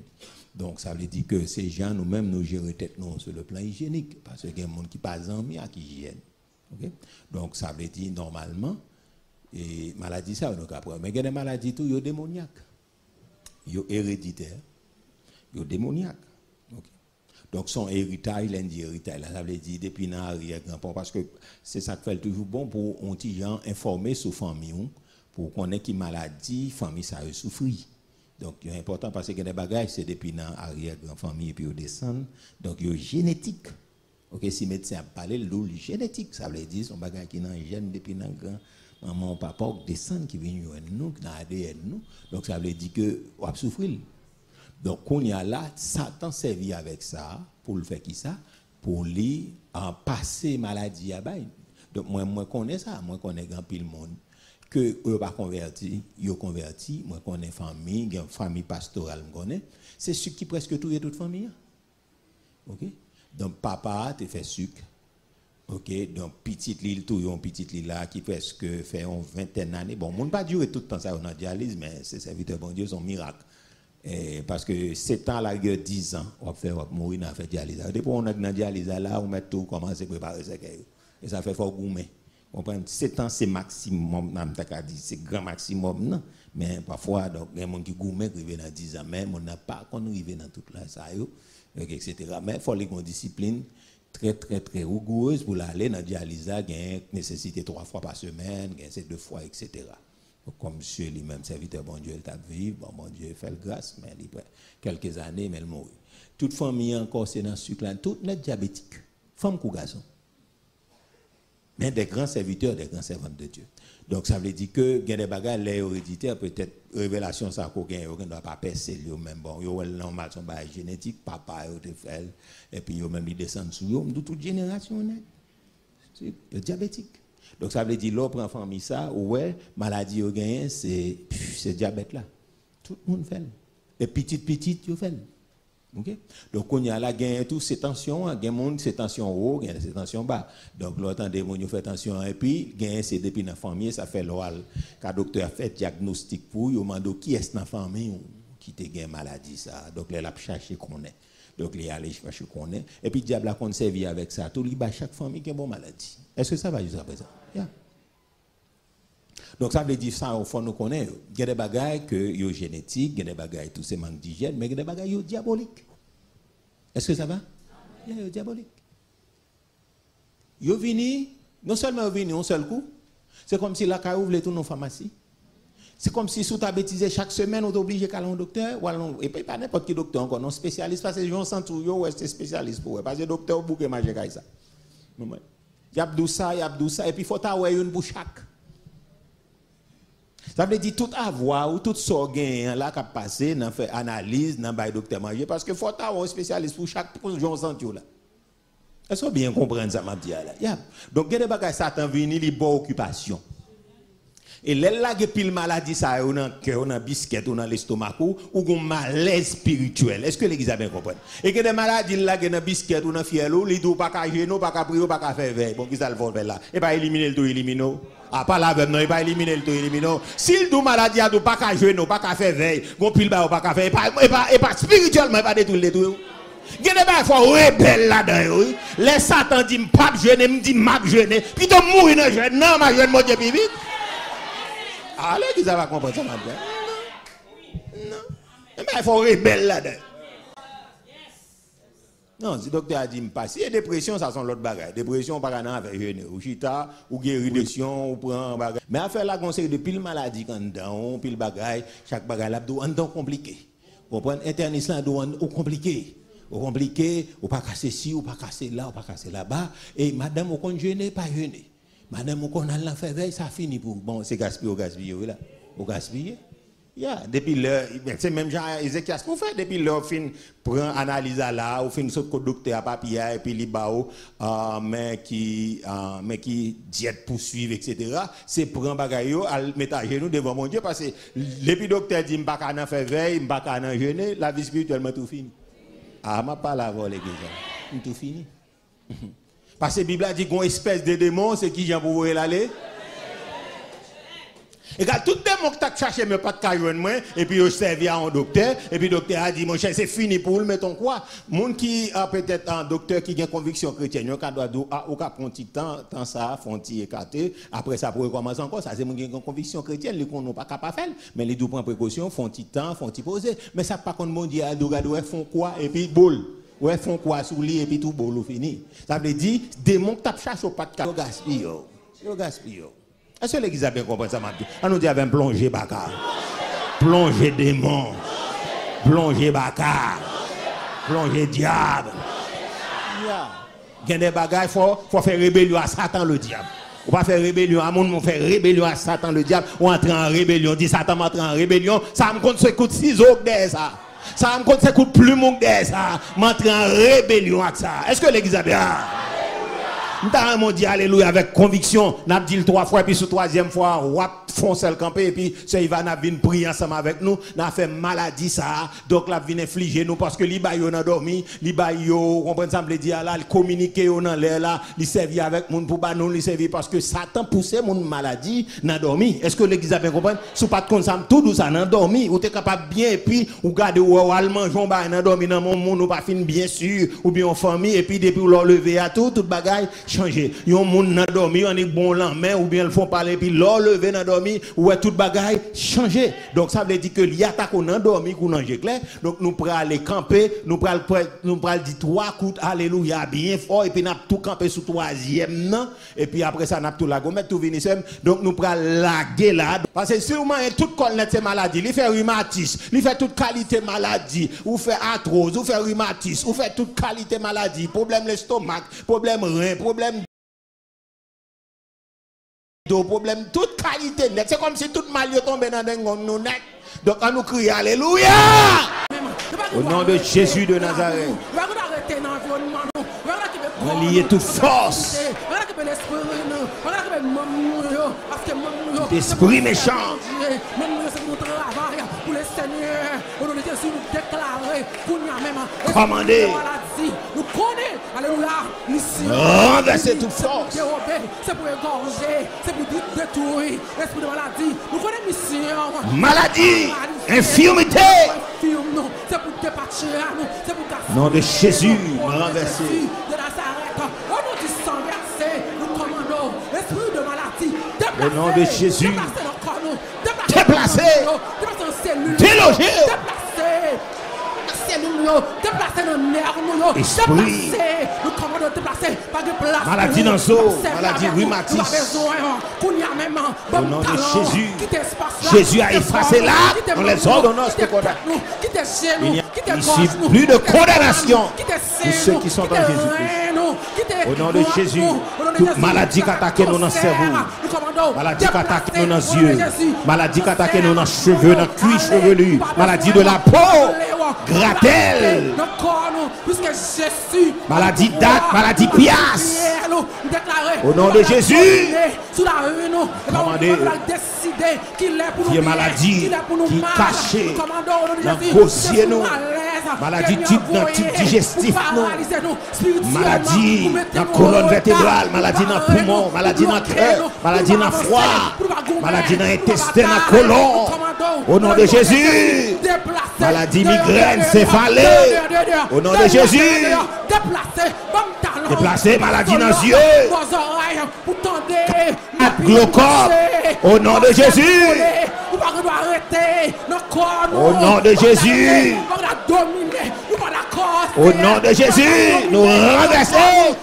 Donc, ça veut dire que ces gens, nous-mêmes, nous gérons tête nous sur le plan hygiénique. Parce qu'il y a des gens qui ne sont pas en avec hygiène. OK? Donc, ça veut dire, normalement, et maladie, ça, on a pas. Mais il y a des maladies, tout, ils sont démoniaques. Ils sont héréditaires. Ils sont démoniaques. OK? Donc, son héritage, lundi héritage, ça veut dire, depuis l'arrière-grand-père, parce que c'est ça qui fait toujours bon pour un petit gens informer sur la famille. Pour connaître qui maladie, famille ça a souffri. Donc, c'est important parce que les bagages, c'est depuis dans l'arrière-grand-famille et puis ils descendent. Donc, il y a génétique. Ok, si le médecin a parlé, l'eau génétique, ça veut dire son bagage qui est dans le gène depuis dans grand maman, papa, qui descend, qui vient nous, dans l'ADN nous. Donc, ça veut dire que on va souffrir. Donc, on y a là, Satan servi avec ça, pour le faire qui ça? Pour lui en passer maladie à bain. Donc, moi, connais ça, moi, connais grand pile monde. Que eux pas converti, yo converti, moi connais famille, une famille pastorale me connais, c'est sucre qui presque tout et toute famille. OK? Donc papa te fait sucre. OK, donc petite l'île tout yon petite l'île là qui presque fait une vingtaine d'années. Bon, monde pas durer tout le temps ça en dialyse mais c'est serviteur bon Dieu son miracle. Et parce que 7 ans là 10 ans, on va faire mourir dans faire dialyse. Depuis on a dans dialyse là, on met tout commencer préparer ça et ça fait fort gourmet. On prend 7 ans, c'est maximum, c'est grand maximum, non. Mais parfois, donc, il y a des gens qui gourmet qui dans 10 ans, mais on n'a pas qu'on arrive dans toute la salle, etc. Mais il faut aller une discipline très, très, très rigoureuse pour aller dans la dialyse, il y a nécessité 3 fois par semaine, il y a 2 fois, etc. Donc, comme monsieur lui-même, serviteur, bon Dieu, il t'a vécu, bon Dieu, fait le grâce, mais il a quelques années, mais il mourit. Toute famille encore, c'est dans ce sucre là, toute notre diabétique, femme ou garçon. Mais des grands serviteurs, des grands servants de Dieu. Donc ça veut dire que il y a des bagages héréditaires, peut-être révélation ça qu'on ne doit pas percer même bon, yo normal son bagage génétique, papa yo te fait et puis yo même il descend sur yo, toute génération net. C'est diabétique. Donc ça veut dire l'autre prend famille ça, ouais, maladie yo gagne c'est diabète là. Tout le monde fait. Et petit yo fait. Okay? Donc, on y a là, gain tout, c'est tension, gain monde, c'est tension haut, gain c'est tension bas. Donc, l'autre des gens fait tension, et puis, gain c'est depuis dans la famille, ça fait l'oral. Quand le docteur a fait diagnostic pour, il demande qui est dans la famille qui te gain maladie, ça. Donc, il a cherché qu'on est. Donc, il a allé chercher qu'on est. Et puis, le diable a conservé avec ça. Tout le monde, chaque famille qui a une bonne maladie. Est-ce que ça va jusqu'à présent? Yeah. Donc, ça veut dire ça, au fond, nous connaissons. Il y a des bagages qui sont génétiques, il y a des bagages tous ces manques d'hygiène, mais il y a des bagages qui sont diaboliques. Est-ce que ça va? Il y a des diaboliques. Ils sont venus, non seulement ils sont venus un seul coup, c'est comme si la caille ouvre tout nos pharmacies. C'est comme si sous ta bêtise chaque semaine, on est obligé d'aller à un docteur, et pas n'importe quel docteur encore, non spécialiste, parce que les gens sont tous, c'est spécialiste pour eux, parce que le docteur bouge et manger comme ça. Il y a tout ça, et puis il faut avoir une pour chaque. Ça veut dire tout avoir ou tout sorgin là qui a passé dans fait analyse dans bail docteur manger parce que faut avoir un spécialiste pour chaque gens santé là. Est-ce que bien comprendre ça m'a dit là. Yeah. Donc il y a des bagages Satan vini li bonne occupation. Et là il y a pile maladie ça ou dans cœur, dans biscuit ou dans l'estomac ou un malaise spirituel. Est-ce que l'église a bien compris? Et que des maladies là dans biscuit ou dans fiel ou li do pas ka jeûner, pas ka prier, pas ka faire veille. Bon qui ça le faire là. Et pas éliminer le tout éliminer. Ah, pas la veille, non, il va éliminer le tout, éliminer. S'il doit maladie, il ne pas qu'à jouer, pas qu'à faire veille, il pile pas qu'à faire, et pas spirituellement, pas détruire les tout. Il y a des fois, il faut rebelle là-dedans. Les Satan disent, pas jeûner, me dit, m'a jeûner, puis tu mourir dans le jeûne, non, ma jeûne, mon Dieu, puis vite. Allez, qui ça va comprendre ça, madame? Non. Mais il faut rebelle là-dedans. Non, si le docteur a dit, si il y a dépression, ça sont l'autre bagage. Dépression, pas grave avec jeûner. Ou chita, ou guérison, ou prend bagage. Mais à faire la conseil de pile maladie quand dedans, pile bagage, chaque bagage là, on est compliqué. Vous comprenez? Interniste là, on compliqué. Ou compliqué, ou pas casser ci, ou pas casser là, ou pas casser là-bas. Et madame, on compte jeûner, pas jeûner. Madame, on compte aller faire veille, ça finit pour. Bon, c'est gaspiller, là. Ou gaspiller. Yeah, depuis l'heure, c'est même Jean Ézéchias qu'on fait, depuis l'heure, fin prend analyse là, ou fin saute docteur à papier, et puis libao, mais qui diète poursuivre, etc. C'est prendre bagaille, à mettre à genoux devant mon Dieu, parce que depuis docteur dit, m'pas qu'à faire veille, m'pas qu'à jeûner, la vie spirituelle m'a tout fini. Ah, m'a pas la voix, l'église. Tout fini. Parce que la Bible a dit qu'on espèce de démon, c'est qui j'en pouvais l'aller? Et quand tout le monde qui cherché mais pas de caillou moi et puis je servi à un docteur et puis le docteur a dit mon cher c'est fini pour le mettons quoi monde qui a peut-être un docteur qui a une conviction chrétienne quand doit au cas prendre petit temps ça font petit écarté après ça pour recommencer encore ça c'est monde qui a une conviction chrétienne les qu'on pas capable faire mais les doux prendre précaution font petit temps font petit poser mais ça pas contre monde dit doit font quoi et puis boule ouais font quoi sous lit et puis tout boule fini ça veut dire démon qui tape chasse au pas de gaspille. Est-ce que l'église a bien compris ça, Mathieu? On nous dit avec un plongé, baka. Plongez démon. Plongez baka. Plongez diable. Il y a des bagailles, faut faire rébellion à Satan le diable. On va faire rébellion à monde, on fait rébellion à Satan le diable. On entre en rébellion, dit Satan m'entre en rébellion. Ça me compte ce coup de ciseaux que ça. Ça me compte ce coup de plumeau que ça. M'entre en rébellion avec ça. Est-ce que l'église a bien? Nous dit alléluia avec conviction. N'a dit le 3 fois, puis sur troisième fois, wap foncer le campé, et puis c'est il va venir prier ensemble avec nous. N'a fait maladie ça. Donc la vient infliger nous parce que li ba yo nan dormi, li ba yo, comprenez ça me dire là, il communiquer yo nan l'air là, il servir avec moun pour ba nous, il servir parce que Satan poussait mon maladie nan dormi. Est-ce que l'église a bien compris? Sous pas de compte ça tout dou ça nan dormi, ou t'es capable bien et puis ou garder ou al manjon ba nan dormi nan mon monde ou pas fin bien sûr ou bien en famille et puis depuis ou leur lever à tout bagaille changer. Yon moun nan dormi, on est bon lendemain ou bien ils font parler puis leur lever nan dormi ou tout bagaille changer. Donc ça veut dire que li attaque nan dormi ou nan clair. Donc nous pral aller camper, nous pral dire 3 coups alléluia bien fort et puis n'a tout camper sous troisième nan et puis après ça n'a tout la gomme tout venir sem. Donc nous pral laguer là parce que sûrement toute connaître ces maladies, il fait rhumatisme, il fait toute qualité maladie, ou fait arthrose, ou fait rhumatisme, ou fait toute qualité maladie, problème l'estomac, problème rein, problème problème, toute qualité net. C'est comme si toute mal tombait dans nous net. Donc on nous crie alléluia. Au nom de Jésus de Nazareth. On lié toute force. Tout esprit méchant. Commandez. Nous connaissons, alléluia, renverser toute force. C'est pour égorger, c'est pour détruire l'esprit de maladie. Nous connaissons mission. Maladie, infirmité. C'est pour dépatcher, c'est pour casser. Nom de Jésus, renverser. De Nazareth, au nom du sang versé, nous commandons l'esprit de maladie. Au nom de Jésus, déplacé, délogé. Déplacer nos nerfs, esprit, nous commandons déplacer par de place. Maladie dans l'eau, maladie rhumatique. Au nom de Jésus, Jésus a effacé là, on les ordonnances de condamnation. Il n'y a ici plus de condamnation pour ceux qui sont en Jésus-Christ. Au nom de Jésus, toute maladie qui attaque nous dans le cerveau, maladie qui attaque nous dans les yeux, maladie qui attaque nous dans les cheveux, dans le cuir chevelu, maladie de la peau, gratelle, maladie date, maladie piasse. Au nom de Jésus, commandez, qui est maladie, qui cachée dans le gosier nous, maladie dans le type digestif nous, maladie dans la colonne vertébrale, maladie dans le poumon, maladie dans le cœur, maladie dans le foie, maladie dans l'intestin, dans le côlon. Au nom de Jésus, maladie migraine, céphalée. Au nom de Jésus, déplacer maladie dans les yeux, glaucome. Au nom de Jésus, au nom de Jésus, au nom de Jésus, nous renversons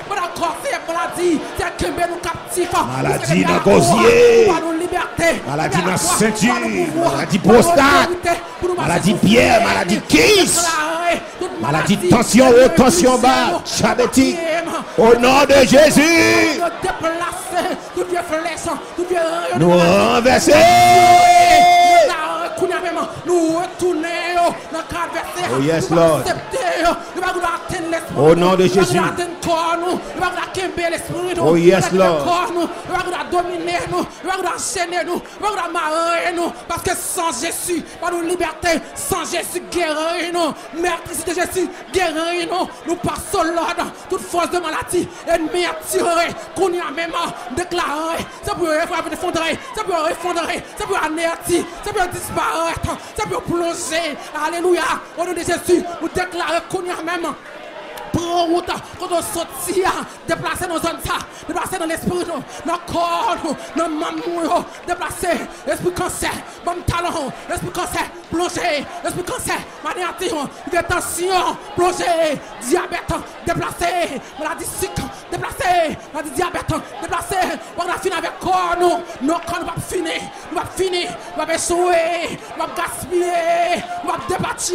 maladie dans le gosier, maladie dans la ceinture, maladie prostate, maladie pierre, maladie kiss, maladie tension haut, tension bas, diabétique. Au nom de Jésus, nous renversons. Nous retournons oh yes Lord. Au nom de Jésus. Oh yes Lord. Parce que sans Jésus, pas de liberté, sans Jésus guérir nous. Merci de Jésus guérir nous. Nous passons l'ordre, toute force de maladie, ennemi attiré, qu'on y a même déclaré. Ça peut effondrer, ça peut effondrer, ça peut anéantir, ça peut disparaître, ça peut plonger. Alléluia. Au nom de Jésus, nous déclarons qu'on y a même. Prends route quand on sortit, déplacer nos zones, déplacer dans l'esprit, dans le corps, dans le maman, déplacer l'esprit cancer, bon talon, l'esprit cancer, plonger, l'esprit cancer, maladie, tension, plonger, diabète, déplacer, maladie cycle, déplacer, on dit diabète, déplacer, on a fini avec corps, nous, nos corps, nous va finir, nous va finir, nous va échouer, nous va gaspiller, nous va débattre,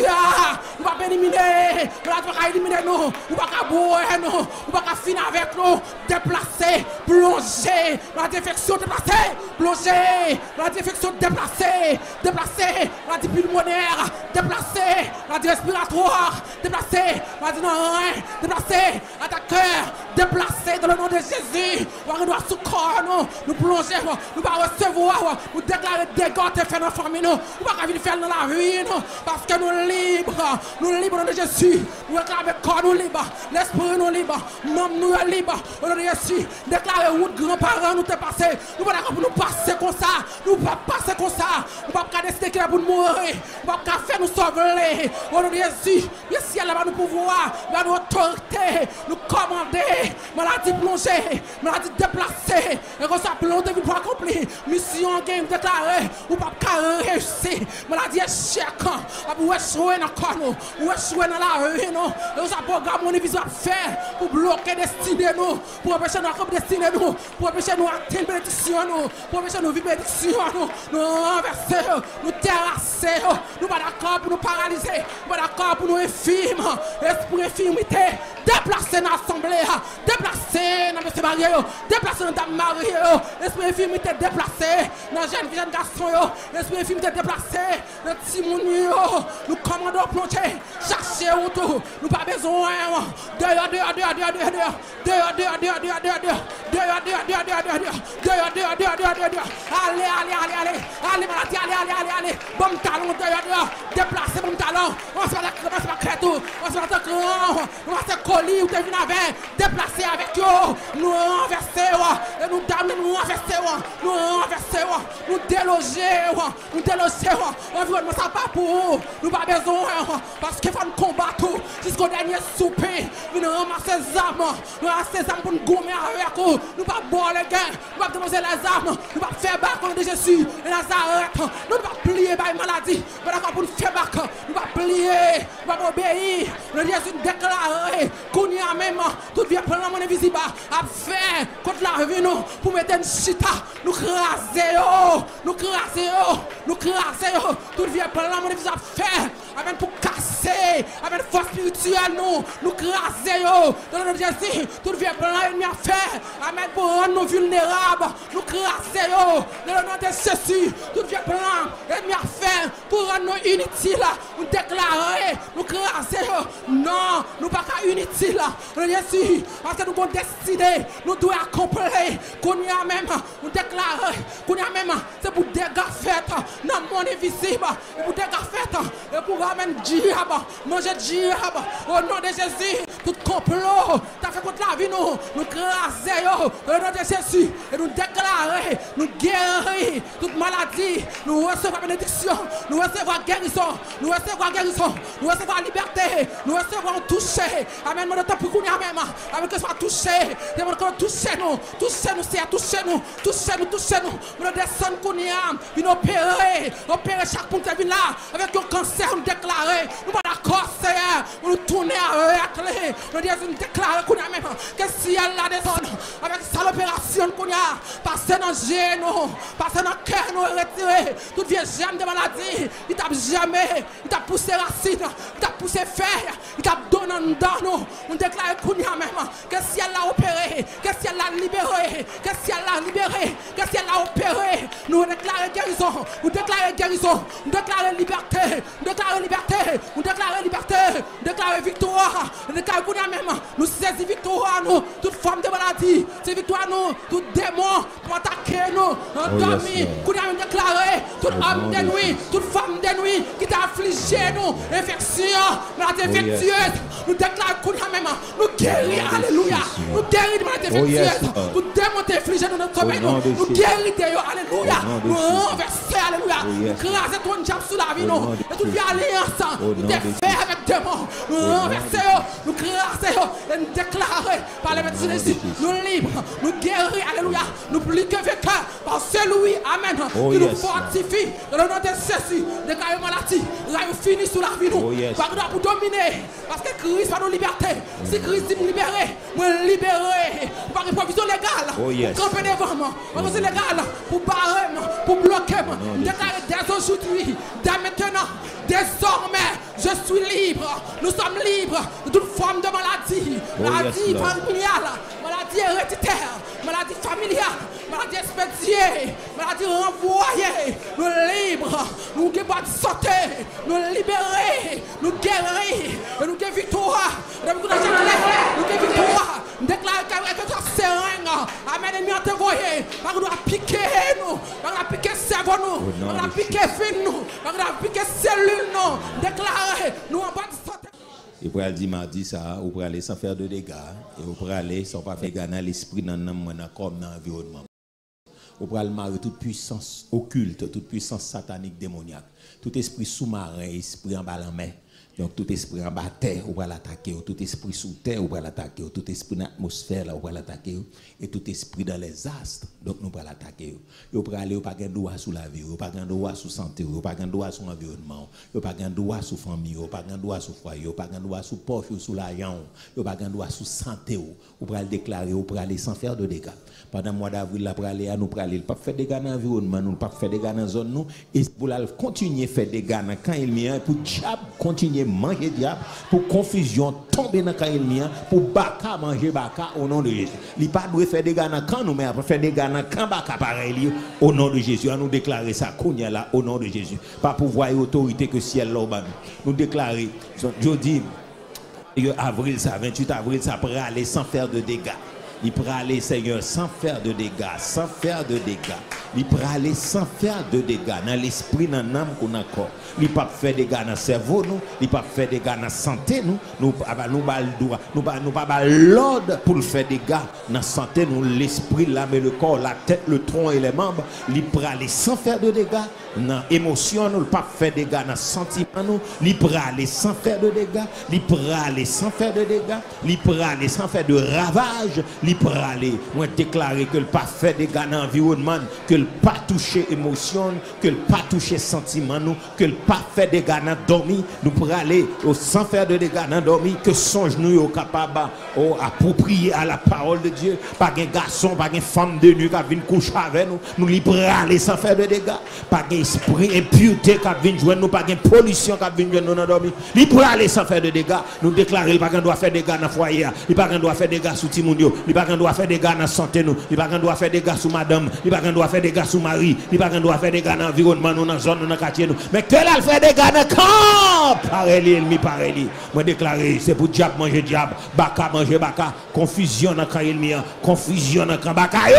nous va éliminer, nous va éliminer nous, nous va boire nous, nous va finir avec nous, déplacer, plonger, la défection déplacer, plonger, la défection déplacer, déplacer, la dit pulmonaire, déplacer, la dit respiratoire, déplacer, la dit non, déplacer, à ta cœur, déplacer dans le nom de Jésus, on doit sous corps nous plonger, nous va recevoir, nous déclarer des gars te faire dans la famille, nous va venir faire dans la vie, parce que nous libres dans le nom de Jésus, nous déclarons corps nous libres, l'esprit nous libre, même nous libres, au nom de Jésus, déclarer route grands-parents nous te passer, nous pas d'accord pour nous passer comme ça, nous pas passer comme ça, nous pas décider qu'il est pour nous mourir, nous pas faire nous sauver, au nom de Jésus, le ciel va nous pouvoir, va nous autorité, nous commander, maladie plongée, maladie déplacée, et qu'on soit planté pour accomplir, mission game déclarée, ou pas réussir, maladie échec, ou échouer dans le corps, ou échouer dans la rue, et on s'est programme mon vision à faire pour bloquer destinée nous, pour empêcher nous destinée nous, pour empêcher nous atteindre bénédiction nous, pour empêcher nous vivre bénédiction nous renverser, nous terrasser, nous pas d'accord pour nous paralyser, nous pas d'accord pour nous infirmes, esprit infirmité, déplacer dans l'assemblée, déplacer dans M. Marie, déplacer dans Dame Marie, esprit infirmité déplacé, dans jeune garçon, esprit infirmité déplacé, dans Timon, nous commandons plonger, chercher autour, nous pas besoin, dehors, allez, maladie, allez, bon talon, dehors, déplacer bon talon, on se va créer on se va grand, on va se coller ou te venir avec, déplacer avec eux, nous renverser, et nous damer, nous renverser, nous déloger, environnement ça pas pour nous pas besoin, parce qu'il faut nous combattre jusqu'au dernier souper, nous ramasser les armes, pour nous gommer avec eux, nous pas boire les gains, nous pas démontrer les armes, nous pas faire bac de Jésus et Nazareth, nous pas plier par maladie, nous pour nous faire bac, nous pas plier, nous pas obéir, nous Jésus déclarer qu'on y a même tout vient prendre la monnaie visible à faire contre la vie nous pour mettre une chita, nous craser, tout vient prendre la monnaie visible à faire, avec pour casser, avec force spirituelle nous craser, dans le nom de Jésus, tout vient prendre l'ennemi à faire, avec pour rendre nous vulnérables, nous craser, dans le nom de Jésus, tout vient prendre l'ennemi à faire, pour rendre nous inutiles, nous déclarer, nous craser, non, nous pas inutiles, Jésus, parce que nous avons décidé, nous devons accomplir, qu'on y a même, nous déclarer, qu'on y a même, c'est pour dégâts faits dans le monde invisible, et pour dégâts faits, et pour ramener diable, manger diable, au nom de Jésus, tout complot, t'as fait contre la vie, nous craser, au nom de Jésus, et nous déclarer, nous guérir, toute maladie, nous recevoir bénédiction, nous recevoir guérison, nous recevoir liberté, nous recevoir toucher, amen, mon temps pour qu'on y a même, avec que soit touché, demande qu'on touche nous, nous descendons qu'on y a, nous opérer chaque point de vie là, avec un cancer, nous déclarer, nous pas d'accord, Seigneur, nous tourner avec nous disons, nous déclarer qu'on y a même, que si elle la descend, avec ça l'opération qu'on y a, passer dans le genou, passer dans le cœur, nous retirer, toute vieille germe de maladie, il t'a jamais, il t'a poussé racine, il t'a poussé fer, il t'a donné dans nous déclare qu'on y a même, que si elle l'a opéré, que si elle l'a libéré, que si elle l'a libéré, que si elle l'a opéré, nous déclarons guérison, nous déclarons liberté, nous déclarons victoire, nous déclarons qu'on y a même, nous saisissons victoire, nous, toute forme de maladie, c'est victoire, nous, tout démon pour attaquer nous, endormi, qu'on y a même déclaré, toute âme de nuit, toute femme de nuit qui t'a affligé nous, infection, maladie infectieuse, nous déclarons qu'on y a même, nous guérir, alléluia, nous guérir de maladie infectieuse, nous démonter, infliger notre sommeil, nous guérir de alléluia, nous renverser, alléluia, nous craser ton diable sous la vie, nous, et toute vie alliance, nous défaire avec démons, nous renverser, nous craser, et nous déclarer, parler maintenant ici. Nous libres, nous guéris, alléluia. Nous plus que vainqueurs par celui, amen, qui nous fortifie. Dans le nom de Jésus, déclarez maladie, là nous finit sous la vie nous. Pas pour dominer, parce que Christ va nous liberté. Si Christ dit nous libérer, nous libérer. Par une provision légale, pour camper devant moi. Provision légale, pour barrer, pour bloquer moi. Déclarer dès aujourd'hui, dès maintenant, désormais, je suis libre. Nous sommes libres de toute forme de maladie. Maladie familiale, maladie héréditaire, maladie familiale, maladie expédiée, maladie renvoyée. Nous libres, nous ne pas sauter, nous libérer, nous guérir, et nous guérir victoire. Nous guérir victoire. Nous déclarons que tu es serein. Amen. Et nous te voyons. Nous avons piqué nous. Nous avons piqué cerveau nous. Nous avons piqué fin nous. Nous avons piqué cellule nous. Déclarer, nous en pas de sauter. Et pour aller mardi ça, ou pour aller sans faire de dégâts, et ou pour aller sans pas faire gagner l'esprit dans comme dans l'environnement. Ou pour aller marrer toute puissance occulte, toute puissance satanique démoniaque, tout esprit sous-marin, esprit en bas la mer. Donc tout esprit en bas terre, on va l'attaquer, tout esprit sous terre, on va l'attaquer, tout esprit dans l'atmosphère, on va l'attaquer, et tout esprit dans les astres, donc nous va l'attaquer. Vous pouvez aller, vous n'avez pas de droit sur la vie, vous n'avez pas de droit sur la santé, vous n'avez pas de droit sur l'environnement, vous n'avez pas de droit sur la famille, vous n'avez pas de droit sur le foyer, vous n'avez pas de droit sur le poche, sur l'argent, vous n'avez pas de droit sur la santé, vous pouvez le déclarer, vous pouvez aller sans faire de dégâts. Pendant le mois d'avril, nous pouvons aller, nous pouvons aller, pas faire des dégâts dans l'environnement, nous ne pouvons pas faire des dégâts dans la zone, nous, et pour continuer à faire des dégâts quand il y a, pour diable continuer à manger diable, pour confusion tomber dans quand il y a, pour baka manger baka au nom de Jésus. Il pas doit faire des dégâts dans quand nous, mais après faire des dégâts dans quand baka pareil au nom de Jésus. Nous déclarer ça qu'on là au nom de Jésus. Pas pouvoir et autorité que ciel là nous déclarer. Je dis avril ça 28 avril ça pourrait aller sans faire de dégâts. Il pourra aller, Seigneur, sans faire de dégâts, sans faire de dégâts. Il pourra aller sans faire de dégâts dans l'esprit, dans l'âme qu'on a corps. Il ne peut pas faire des dégâts dans le cerveau, nous. Il ne peut pas faire des dégâts dans la santé, nous. Nous ne pouvons pas l'ordre pour faire des dégâts dans la santé, nous. L'esprit, l'âme et le corps, la tête, le tronc et les membres. Il pourra aller sans faire de dégâts dans l'émotion, nous. Il ne peut pas faire des dégâts dans le sentiment, nous. Il pourra aller sans faire de dégâts. Il pourra aller sans faire de dégâts. Il pourra aller sans faire de ravages. Il pourra aller, moi déclarer que le pas fait des dégâts dans l'environnement, que le pas toucher émotion, que le pas toucher sentiment, nous, que le pas fait des dégâts dans dormi, nous pourrons aller sans faire de dégâts dans dormi, que songe nous capable approprier à la parole de Dieu, pas un garçon, pas une femme de nuit qui vient coucher avec nous, nous libérons aller sans faire de dégâts, pas un esprit impureté qui vient joindre nous, pas une pollution qui vient joindre nous dans dormi, libérons aller sans faire de dégâts, nous déclarer pas qu'on doit faire des dégâts dans le foyer, il pas qu'on doit faire des dégâts sous Timounio, il pas qu'on doit faire des dégâts dans la santé nous, il pas qu'on doit faire des dégâts sous madame, il pas qu'on doit faire des dégâts sous mari, il pas qu'on doit faire des dégâts dans l'environnement nous, dans la zone nous, dans le quartier nous, mais que là fait des dégâts dans le camp, pareil ennemi pareil, moi déclarer c'est pour diable manger diable, baka manger baka, confusion dans le camp ennemi, confusion dans le camp baka yo.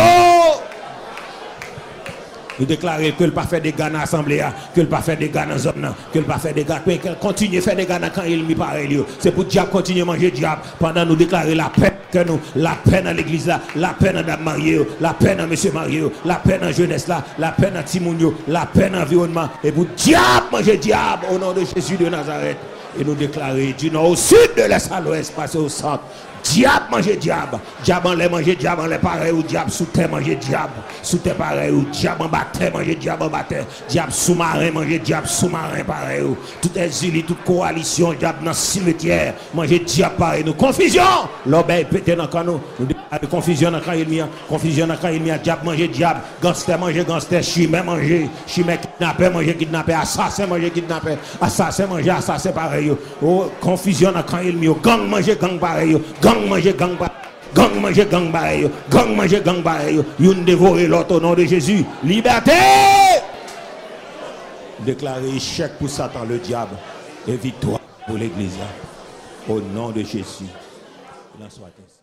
Nous déclarer que le pas fait des gars dans l'assemblée, que le pas fait des gars dans la zone, que le pas fait des gars, que continue à faire des gars dans quand il m'y pareil. C'est pour diable continuer à manger diable pendant nous déclarer la paix que nous, la paix dans l'église là, la paix dans Dame Marie, la paix dans Monsieur Marie, la paix dans jeunesse là, la paix dans Timounio, la paix dans l'environnement. Et pour diable manger diable au nom de Jésus de Nazareth. Et nous déclarer du nord au sud, de l'est à l'ouest, passer au centre. Diable manger diable, diable en l'air manger diable en l'air pareil ou diable sous terre manger diable, sous terre pareil ou diable en bas terre manger diable en bas terre, diable sous-marin manger diable sous-marin pareil ou toute exil, toute coalition diable dans le cimetière manger diable pareil nous confusion, l'obéi pété dans nous, nous confusion dans quand il mien, confusion dans quand il mien, diable manger diable, gangster manger gangster, chimé manger kidnappé, assassin manger kidnappé, assassin manger assassin pareil, confusion dans quand il mien, gang manger gang pareil. Gang manger gang pareil, gang manger gang pareil, gang manger gang pareil, une dévorer l'autre au nom de Jésus. Liberté! Déclarer échec pour Satan le diable et victoire pour l'église. Au nom de Jésus. Il en soit ainsi.